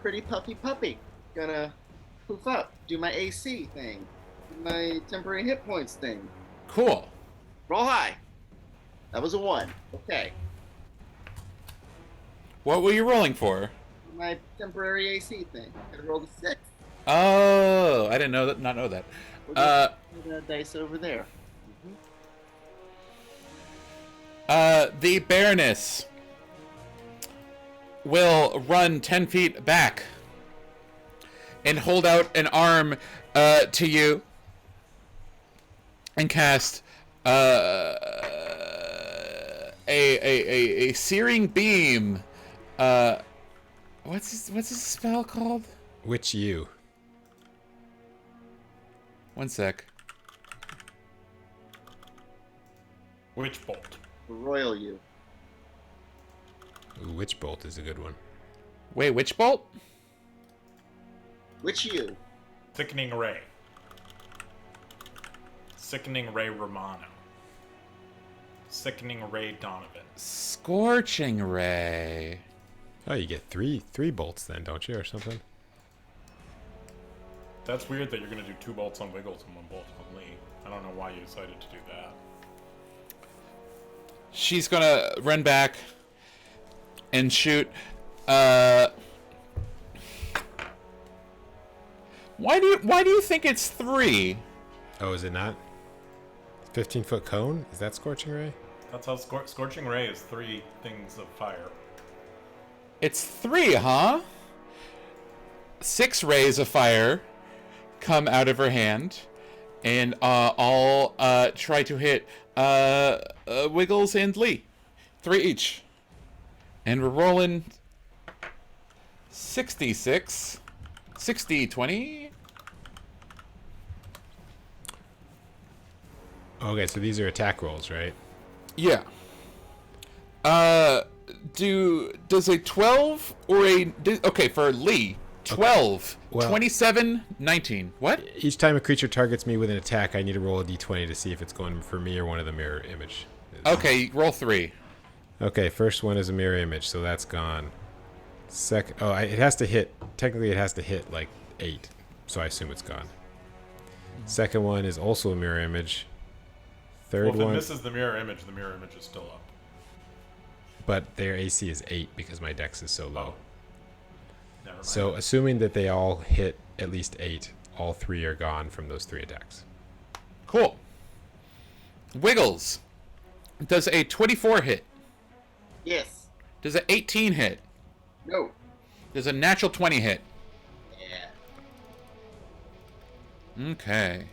Pretty puppy. Gonna poof up. Do my AC thing. Do my temporary hit points thing. Cool. Roll high. That was a 1. Okay. What were you rolling for? My temporary AC thing. I rolled a 6. Oh, I didn't know that. Not know that. The dice over there. The Baroness will run 10 feet back and hold out an arm to you and cast a searing beam. What's this spell called? Which you? One sec. Witch bolt. Royal you. Ooh, Witch Bolt is a good one. Wait, Witch Bolt? Which you? Thickening ray. Sickening ray Romano. Sickening ray Donovan. Scorching Ray. Oh, you get three bolts then, don't you, or something? That's weird that you're gonna do 2 bolts on Wiggles and 1 bolt on Lee. I don't know why you decided to do that. She's gonna run back and shoot. Why do you think it's 3? Oh, is it not? 15-foot cone? Is that Scorching Ray? That's how Scorching Ray is 3 things of fire. It's 3, huh? 6 rays of fire come out of her hand, and all try to hit Wiggles and Lee. 3 each. And we're rolling 66. 60, 20. Okay, so these are attack rolls, right? Yeah. Does a 12 or okay, for Lee, 12, Well- 27, 19. What? Each time a creature targets me with an attack, I need to roll a d20 to see if it's going for me or one of the mirror image. Okay, roll 3. Okay, first one is a mirror image, so that's gone. It has to hit. Technically, it has to hit like 8, so I assume it's gone. Second one is also a mirror image. Third Well, if it one, misses the mirror image is still up. but their AC is 8 because my dex is so low. Never mind. So, assuming that they all hit at least 8, all 3 are gone from those 3 attacks. Cool. Wiggles. Does a 24 hit? Yes. Does an 18 hit? No. Does a natural 20 hit? Yeah. Okay.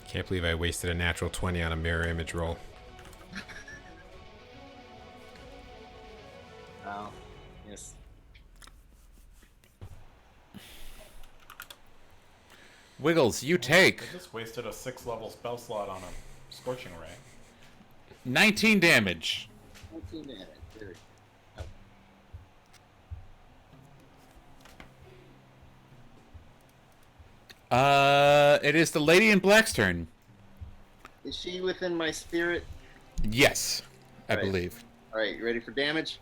Can't believe I wasted a natural 20 on a mirror image roll. Wow. Yes. Wiggles, you take I just wasted a 6-level spell slot on a Scorching Ray. 19 damage. 19 damage. There we go. It is the Lady in Black's turn. Is she within my spirit? Yes, I Right. believe. All right, you ready for damage?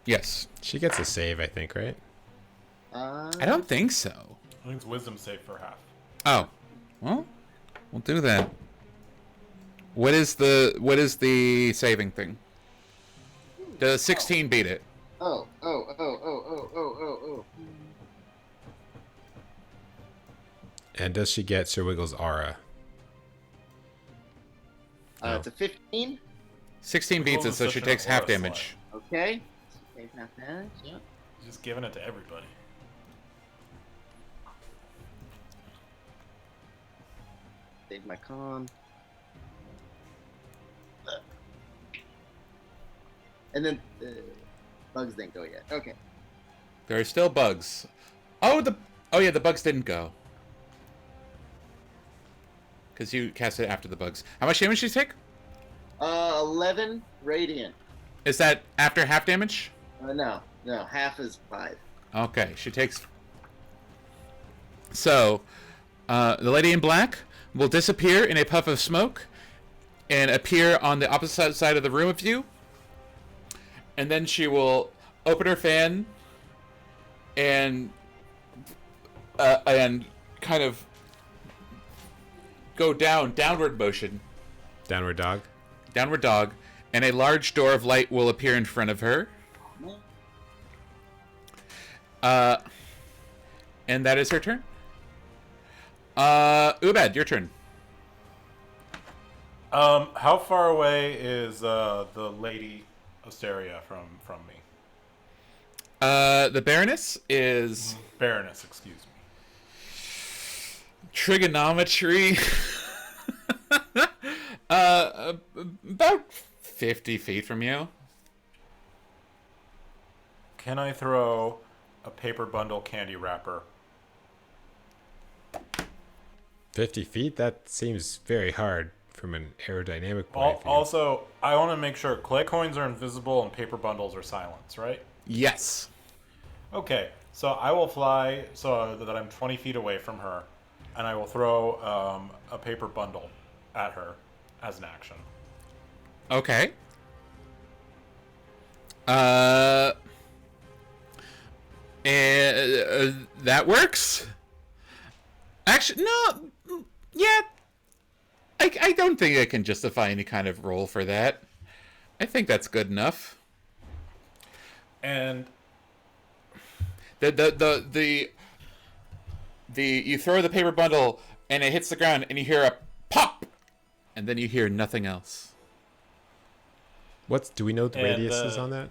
Yes. She gets a save, I think, right? I don't think so. I think it's Wisdom save for half. Oh, well, we'll do that. What is the saving thing? Does 16 beat it? Oh. And does she get Sir Wiggles' aura? No. It's a 15. 16 beats it, Wiggles so is she such an takes half aura damage. Okay. Okay, half damage. Yeah. He's just giving it to everybody. Save my con. And then bugs didn't go yet. Okay. There are still bugs. Oh yeah, the bugs didn't go. Because you cast it after the bugs. How much damage did you take? 11 radiant. Is that after half damage? No, half is 5. Okay, she takes... So, the Lady in Black will disappear in a puff of smoke and appear on the opposite side of the room of you. And then she will open her fan and kind of go downward motion. Downward dog. Downward dog. And a large door of light will appear in front of her. And that is her turn. Ubed, your turn. How far away is the Lady Osteria from me? The Baroness is Baroness, excuse me. trigonometry. About 50 feet from you. Can I throw a paper bundle candy wrapper? 50 feet? That seems very hard from an aerodynamic point of view. Also, I want to make sure clay coins are invisible and paper bundles are silenced, right? Yes. Okay, so I will fly so that I'm 20 feet away from her, and I will throw a paper bundle at her as an action. Okay. And that works. Actually, no. Yeah. I don't think I can justify any kind of roll for that. I think that's good enough. And The you throw the paper bundle and it hits the ground and you hear a pop, and then you hear nothing else. Do we know what the radius is on that?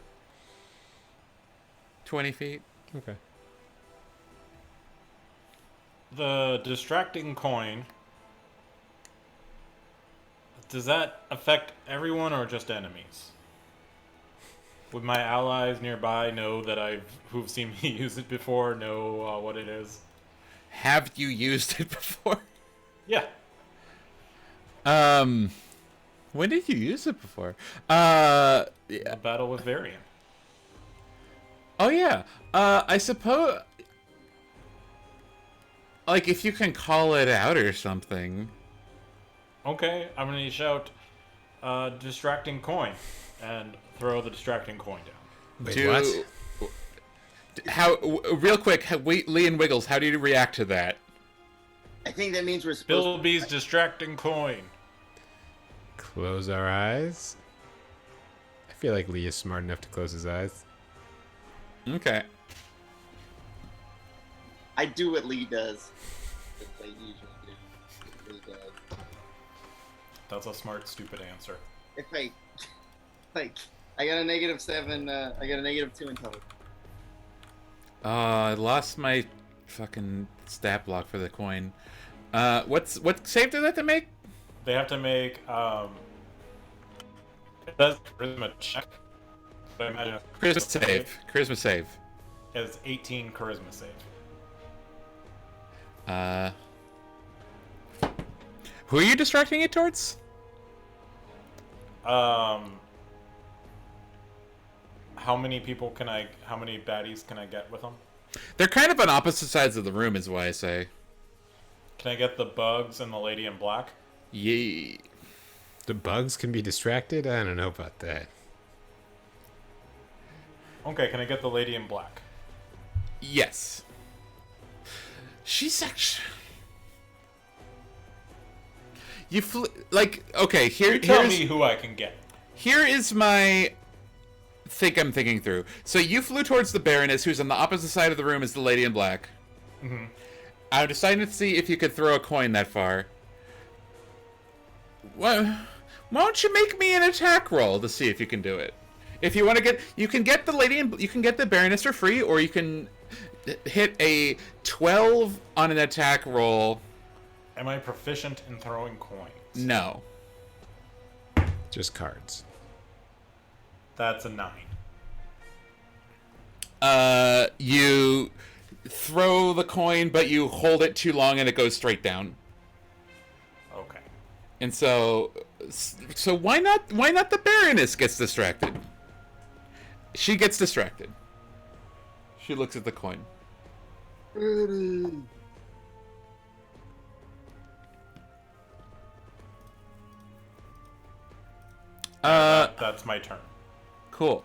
20 feet. Okay. the distracting coin, does that affect everyone or just enemies? Would my allies nearby know that who've seen me use it before know what it is? Have you used it before? Yeah. When did you use it before? The battle with Varian. Oh yeah. I suppose, like, if you can call it out or something. Okay, I'm gonna shout, distracting coin, and throw the distracting coin down. Wait, what? Real quick, Lee and Wiggles, how do you react to that? I think that means we're supposed Bilby's distracting coin. Close our eyes. I feel like Lee is smart enough to close his eyes. Okay. I do what Lee does. What I usually do. Lee does. That's a smart, stupid answer. If I got a -7, I got a -2 in total. I lost my fucking stat block for the coin. What save do they have to make? They have to make, it says charisma check. I imagine Charisma save. Charisma save. is 18 charisma save. Who are you distracting it towards? How many baddies can I get with them? They're kind of on opposite sides of the room, is why I say. Can I get the bugs and the lady in black? Yee. The bugs can be distracted? I don't know about that. Okay, can I get the lady in black? Yes. She's actually... okay, Tell me who I can get. Here is my... I'm thinking through. So you flew towards the Baroness, who's on the opposite side of the room as the lady in black. Mm-hmm. I decided to see if you could throw a coin that far. Why don't you make me an attack roll to see if you can do it? If you want to get, you can get the Baroness for free, or you can hit a 12 on an attack roll. Am I proficient in throwing coins? No. Just cards. That's a 9. You throw the coin, but you hold it too long and it goes straight down. Okay. And so why not the Baroness gets distracted? She gets distracted. She looks at the coin. That's my turn. Cool.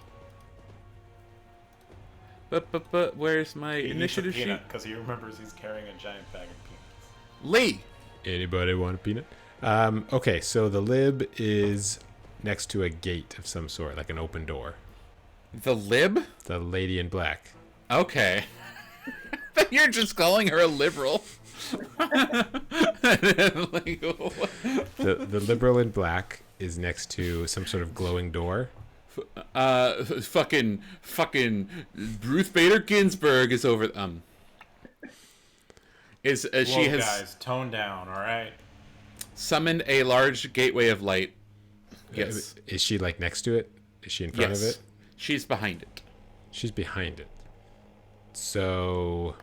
But where's my initiative sheet? Because he remembers he's carrying a giant bag of peanuts. Lee. Anybody want a peanut? Okay, so the lib is next to a gate of some sort, like an open door. The lib? The lady in black. Okay. You're just calling her a liberal. The liberal in black is next to some sort of glowing door. Fucking Ruth Bader Ginsburg is over. She has guys, tone down, all right. summoned a large gateway of light. Yes. Is she like next to it? Is she in front of it? She's behind it. She's behind it. So,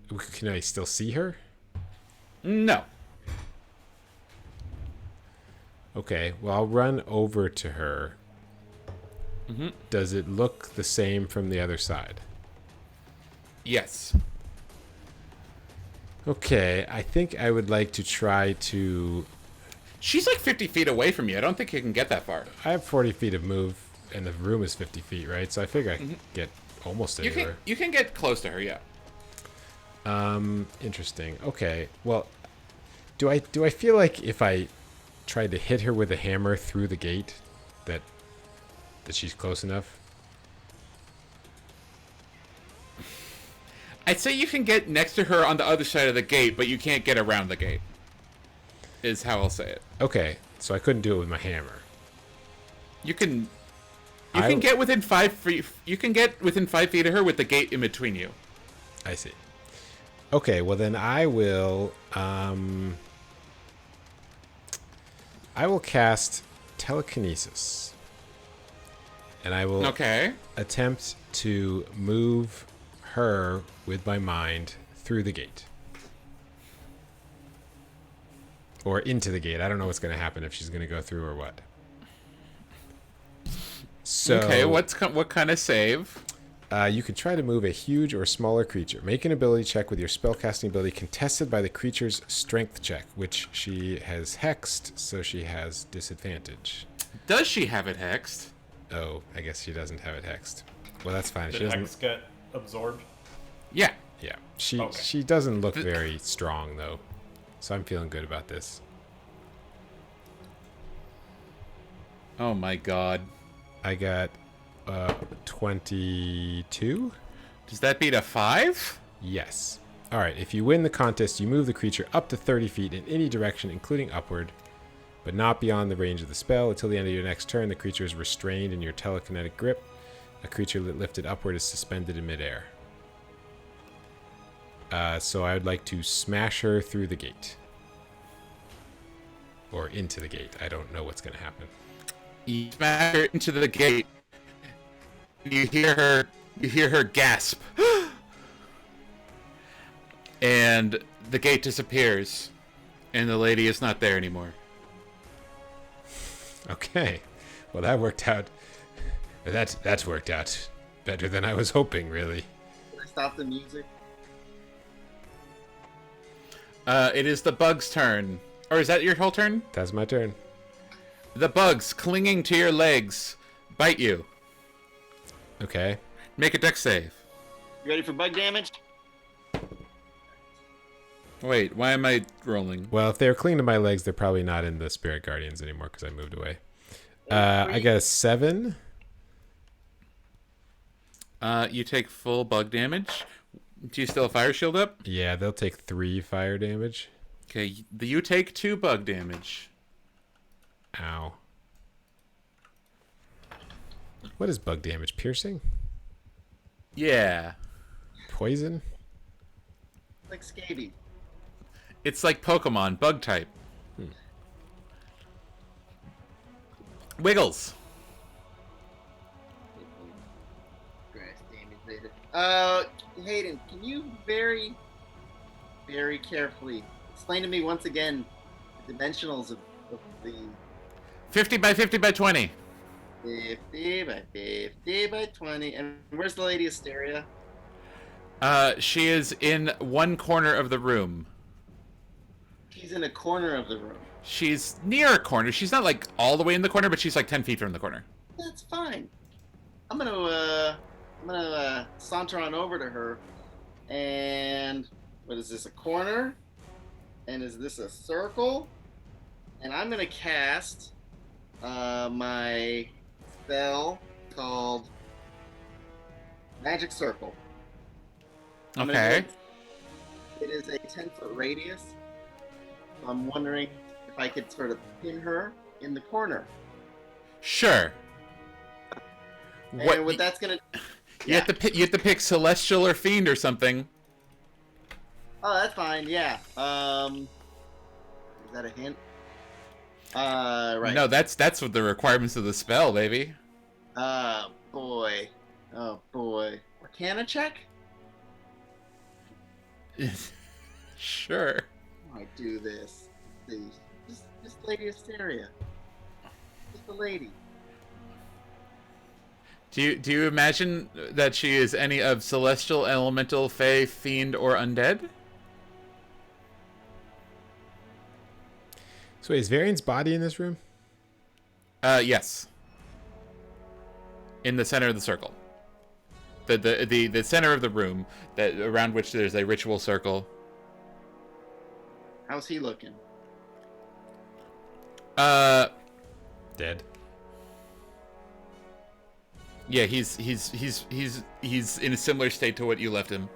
can I still see her? No. Okay, well, I'll run over to her. Mm-hmm. Does it look the same from the other side? Yes. Okay, I think I would like to try to... She's like 50 feet away from you. I don't think you can get that far. I have 40 feet of move, and the room is 50 feet, right? So I figure I can get almost anywhere. You can get close to her, yeah. Interesting. Okay, well, do I feel like if I tried to hit her with a hammer through the gate, that she's close enough? I'd say you can get next to her on the other side of the gate, but you can't get around the gate. Is how I'll say it. Okay, so I couldn't do it with my hammer. You can get within 5 feet. You can get within 5 feet of her with the gate in between you. I see. Okay, well then I will cast telekinesis. And I will attempt to move her with my mind through the gate. Or into the gate. I don't know what's going to happen, if she's going to go through or what. So, okay, what kind of save? You can try to move a huge or smaller creature. Make an ability check with your spellcasting ability contested by the creature's strength check, which she has hexed, so she has disadvantage. Does she have it hexed? Oh, I guess she doesn't have it hexed. Well, that's fine. Did hex get absorbed? Yeah. Yeah. She doesn't look very strong, though. So I'm feeling good about this. Oh my god. I got 22? Does that beat a 5? Yes. Alright, if you win the contest, you move the creature up to 30 feet in any direction, including upward, but not beyond the range of the spell. Until the end of your next turn, the creature is restrained in your telekinetic grip. A creature lifted upward is suspended in midair. So I would like to smash her through the gate. Or into the gate. I don't know what's going to happen. You smack her into the gate. You hear her gasp. And the gate disappears. And the lady is not there anymore. Okay. Well, that worked out. That's worked out better than I was hoping, really. Can I stop the music? It is the bug's turn. Or is that your whole turn? That's my turn. The bugs, clinging to your legs, bite you. Okay. Make a dex save. You ready for bug damage? Wait, why am I rolling? Well, if they're clinging to my legs, they're probably not in the Spirit Guardians anymore because I moved away. I got a 7. You take full bug damage. Do you still have fire shield up? Yeah, they'll take 3 fire damage. Okay, you take 2 bug damage. Ow. What is bug damage? Piercing? Yeah. Poison? Like scabies. It's like Pokemon, bug type. Wiggles. Grass damage later. Hayden, can you very, very carefully explain to me once again the dimensionals of the 50 by 50 by 20. 50 by 50 by 20? And where's the Lady Hysteria? She is in one corner of the room. She's in a corner of the room. She's near a corner. She's not like all the way in the corner, but she's like 10 feet from the corner. That's fine. I'm gonna saunter on over to her, and what is this? A corner? And is this a circle? And I'm gonna cast my spell called Magic Circle. Okay. It is a 10-foot radius. So I'm wondering if I could sort of pin her in the corner. Sure. And what that's gonna... You have to pick Celestial or Fiend or something. Oh, that's fine. Yeah. Is that a hint? Right. No, that's what the requirements of the spell, baby. Boy. Oh boy. Arcana check? Sure. How do I do this? Please. Just Lady Hysteria. Just the lady. Do you imagine that she is any of Celestial, Elemental, Fey, Fiend, or Undead? So wait, is Varian's body in this room? Yes. In the center of the circle. The center of the room that around which there's a ritual circle. How's he looking? Dead. Yeah, he's in a similar state to what you left him.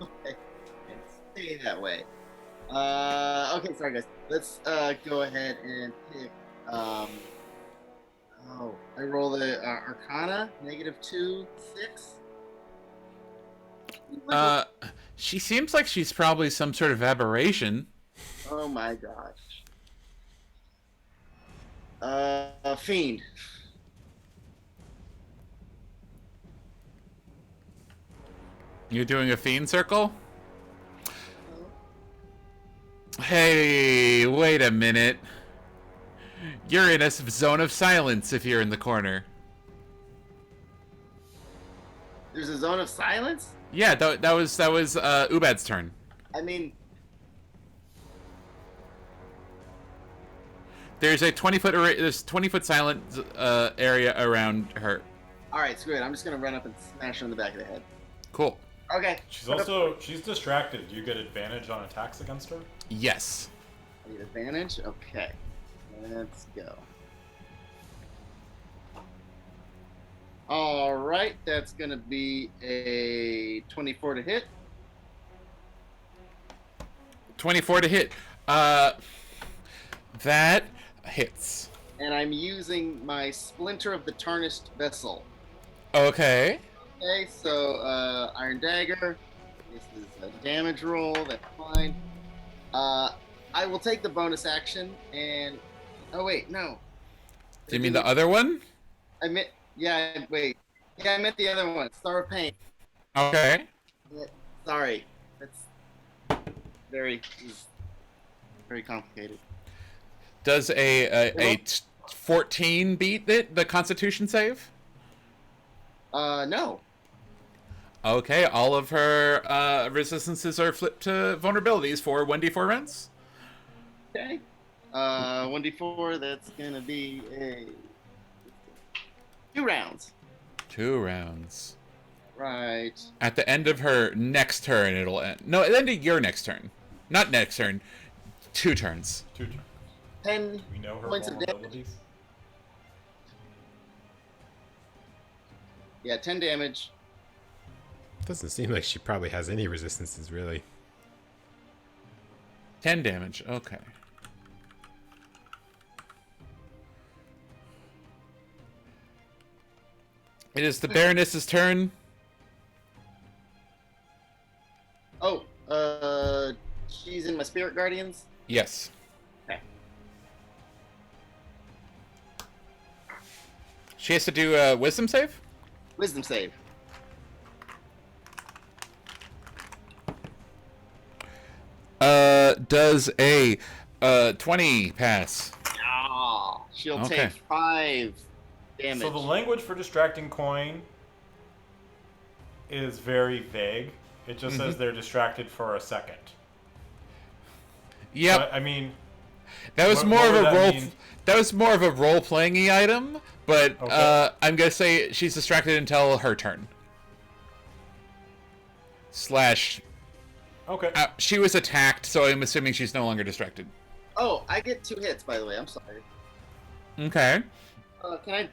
Okay. Stay that way. Okay, sorry guys. Let's go ahead and pick. I roll the Arcana -2, 6. She seems like she's probably some sort of aberration. Oh my gosh. Fiend. You're doing a fiend circle? Hey, wait a minute. You're in a zone of silence if you're in the corner. There's a zone of silence? Yeah, that was Ubad's turn. I mean, There's a 20-foot silent area around her. alright, screw it. I'm just gonna run up and smash her in the back of the head. Cool. Okay. She's distracted. You get advantage on attacks against her? Yes. I need advantage? Okay. Let's go. Alright, that's gonna be a 24 to hit. 24 to hit. That hits. And I'm using my Splinter of the Tarnished Vessel. Okay. Okay, so Iron Dagger. This is a damage roll. That's fine. I will take the bonus action and. Oh wait, no. Do you mean the other one? I meant, yeah, wait. Yeah, I meant the other one. Star of Pain. Okay. Yeah, sorry. That's very, very complicated. Does a 14 beat it, the Constitution save? No. Okay, all of her resistances are flipped to vulnerabilities for 1d4 rounds. Okay. 1d4, that's gonna be a 2 rounds. 2 rounds. Right. At the end of her next turn, it'll end. No, at the end of your next turn. Not next turn. 2 turns. 2 turns. 10 We know her points of damage. vulnerabilities. Yeah, 10 damage. Doesn't seem like she probably has any resistances, really. 10 damage. Okay. It is the Baroness's turn. Oh, she's in my Spirit Guardians. Yes. Okay. She has to do a wisdom save? Wisdom save. Does a 20 pass? Ah, she'll Okay. take 5 damage. So the language for distracting coin is very vague. It just says they're distracted for a second. Yep. But, I mean, That was What- more what of would a that role. mean? That was more of a role playing item, but Okay. I'm gonna say she's distracted until her turn. Slash, okay. she was attacked, so I'm assuming she's no longer distracted. Oh, I get 2 hits, by the way. I'm sorry. Okay. Can I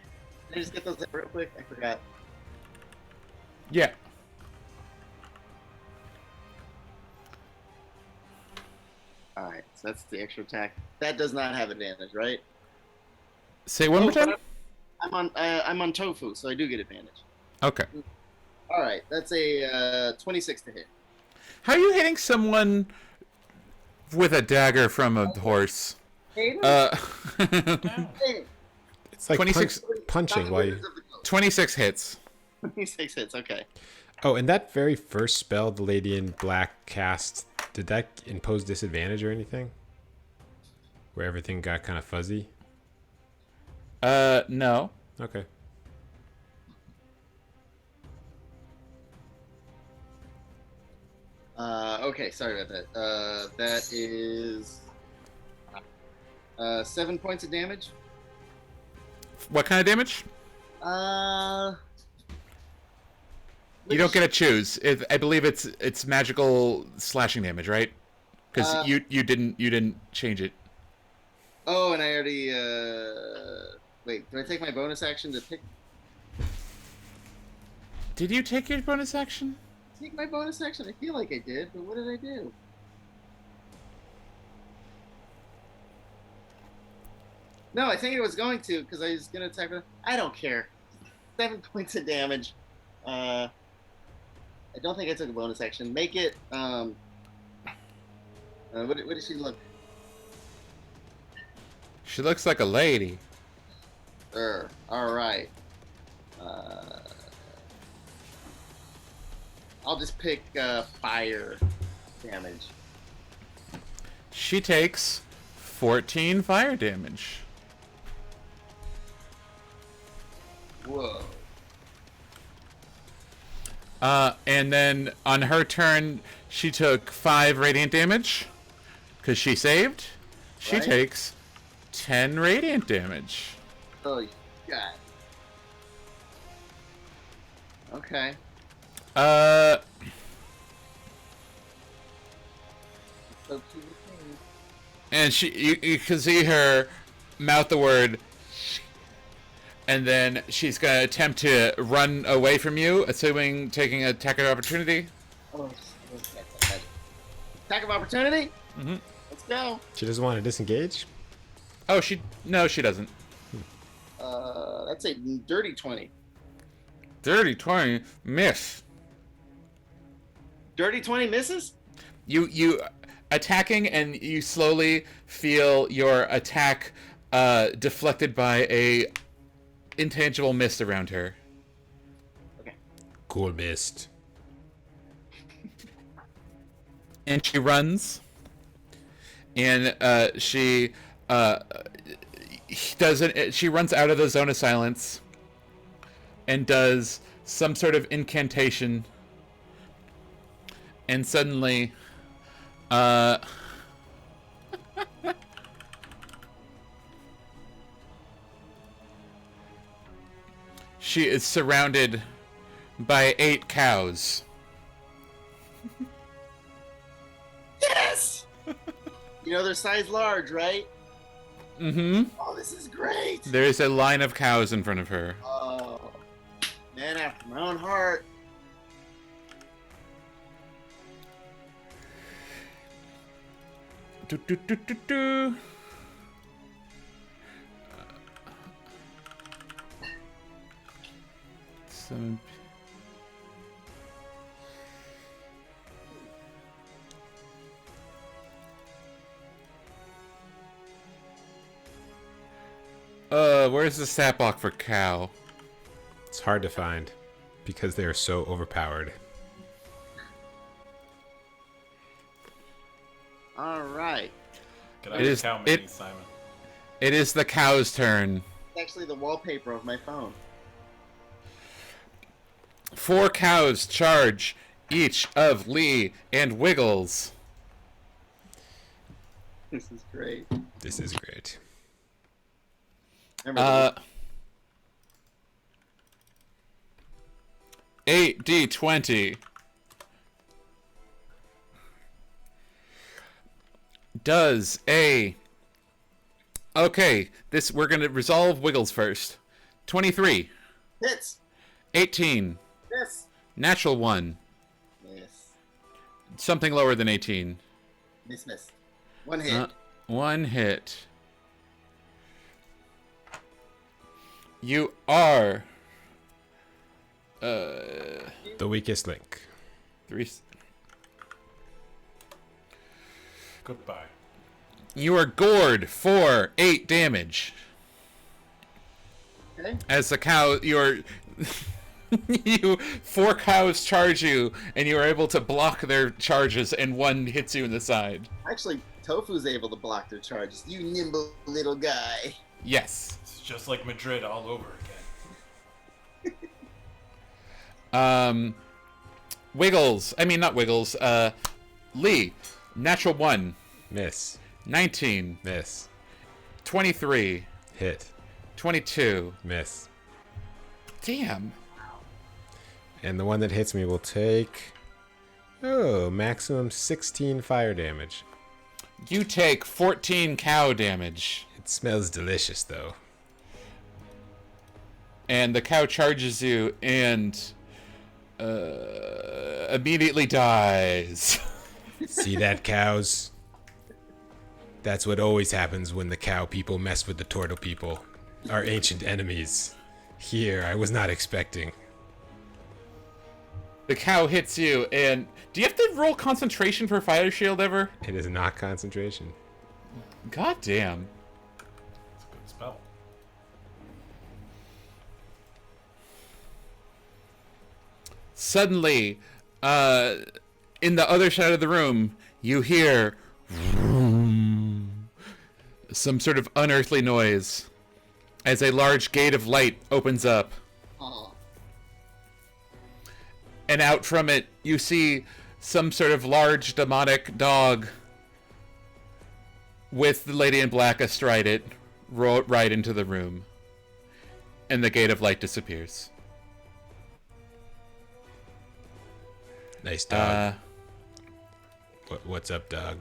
just get those real quick? I forgot. Yeah. All right, so that's the extra attack. That does not have advantage, right? Say one more but time. I'm on tofu, so I do get advantage. Okay. All right, that's a 26 to hit. How are you hitting someone with a dagger from a horse? Hey, hey, It's like 26 punching while you... Wizards of the Coast. 26 hits. 26 hits. Okay. Oh, and that very first spell the lady in black cast, did that impose disadvantage or anything? Where everything got kind of fuzzy? No. Okay. Okay, sorry about that. That is 7 points of damage. What kind of damage? You don't get to choose. I believe it's magical slashing damage, right? Because you didn't change it. Oh, and I already. Wait, do I take my bonus action to pick? Did you take your bonus action? Take my bonus action? I feel like I did, but what did I do? No, I think it was going to because I was gonna attack. I don't care. 7 points of damage. I don't think I took a bonus action. Make it. What does she look? She looks like a lady. All right. I'll just pick fire damage. She takes 14 fire damage. Whoa. And then on her turn, she took 5 radiant damage because she saved. She Right. takes 10 radiant damage. Oh, God. Okay. Uh, So two things. and you can see her mouth the word, and then she's gonna attempt to run away from you, assuming taking an attack of opportunity. Oh, okay. Attack of opportunity. Mhm. Let's go. She doesn't want to disengage? Oh, she doesn't. That's a dirty 20. Dirty 20 miss. Dirty 20 misses. You attacking, and you slowly feel your attack deflected by a intangible mist around her. Okay. Cool mist. And she runs. And she she runs out of the zone of silence and does some sort of incantation. And suddenly, she is surrounded by 8 cows. Yes! You know they're size large, right? Mm-hmm. Oh, this is great! There is a line of cows in front of her. Oh, man after my own heart. Do, do, do, do, do. Some... where's the stat block for cow? It's hard to find because they are so overpowered. All right. Can I It is- cow it- mini, Simon? It is the cow's turn. It's actually the wallpaper of my phone. 4 cows charge each of Lee and Wiggles. This is great. This is great. Remember, 8d20 does a... Okay, we're gonna resolve Wiggles first. 23, hits. 18, Miss. natural 1, Miss. something lower than 18. Miss. One hit. 1 hit. You are... The weakest link. 3... Goodbye. You are gored for 8 damage. Okay. As the cow, you 4 cows charge you, and you are able to block their charges, and 1 hits you in the side. Actually, Tofu's able to block their charges. You nimble little guy. Yes. It's just like Madrid all over again. Wiggles. I mean, not Wiggles. Lee. Natural 1. Miss. 19. Miss. 23. Hit. 22. Miss. Damn. And the one that hits me will take... Oh, maximum 16 fire damage. You take 14 cow damage. It smells delicious, though. And the cow charges you and immediately dies. See that, cows? That's what always happens when the cow people mess with the turtle people. Our ancient enemies. Here, I was not expecting. The cow hits you, and do you have to roll concentration for fire shield ever? It is not concentration. God damn. It's a good spell. Suddenly, in the other side of the room, you hear some sort of unearthly noise as a large gate of light opens up. Oh. And out from it, you see some sort of large demonic dog with the lady in black astride it, right into the room. And the gate of light disappears. Nice dog. What's up, dog?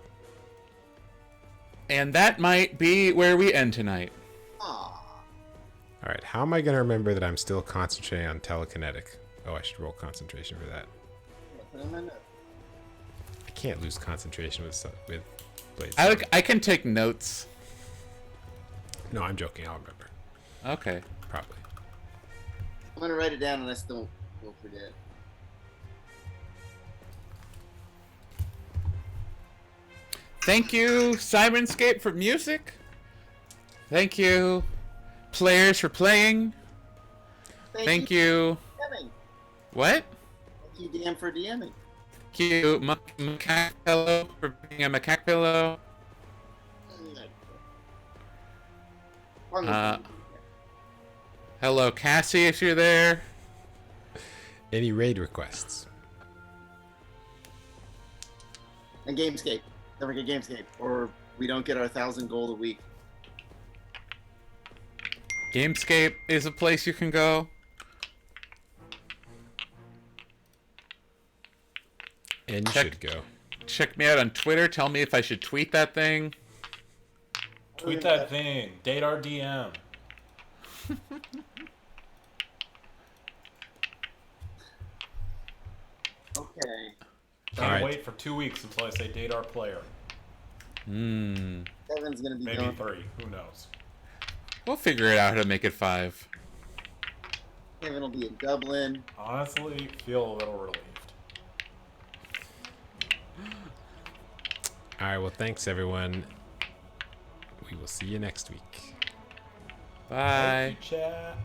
And that might be where we end tonight. Aw. Alright, how am I going to remember that I'm still concentrating on telekinetic? Oh, I should roll concentration for that. Put him in there. I can't lose concentration with blades. I can take notes. No, I'm joking. I'll remember. Okay. Probably. I'm gonna write it down and I still won't forget. Thank you, Simonscape, for music. Thank you, players, for playing. Thank you. for DMing. What? Thank you, DM, for DMing. Thank you, Macaque Pillow, for being a Macaque Pillow. Wonderful. Hello, Cassie, if you're there. Any raid requests? And Gamescape. Don't forget Gamescape, or we don't get our 1,000 gold a week. Gamescape is a place you can go. And you Check- should go. Check me out on Twitter. Tell me if I should tweet that thing. Tweet that thing. Date our DM. Okay. Can't Alright. wait for 2 weeks until I say date our player. Kevin's gonna be Maybe going. 3. Who knows? We'll figure it out how to make it 5. Kevin will be in Dublin. Honestly, feel a little relieved. All right. Well, thanks everyone. We will see you next week. Bye. Thank you, chat.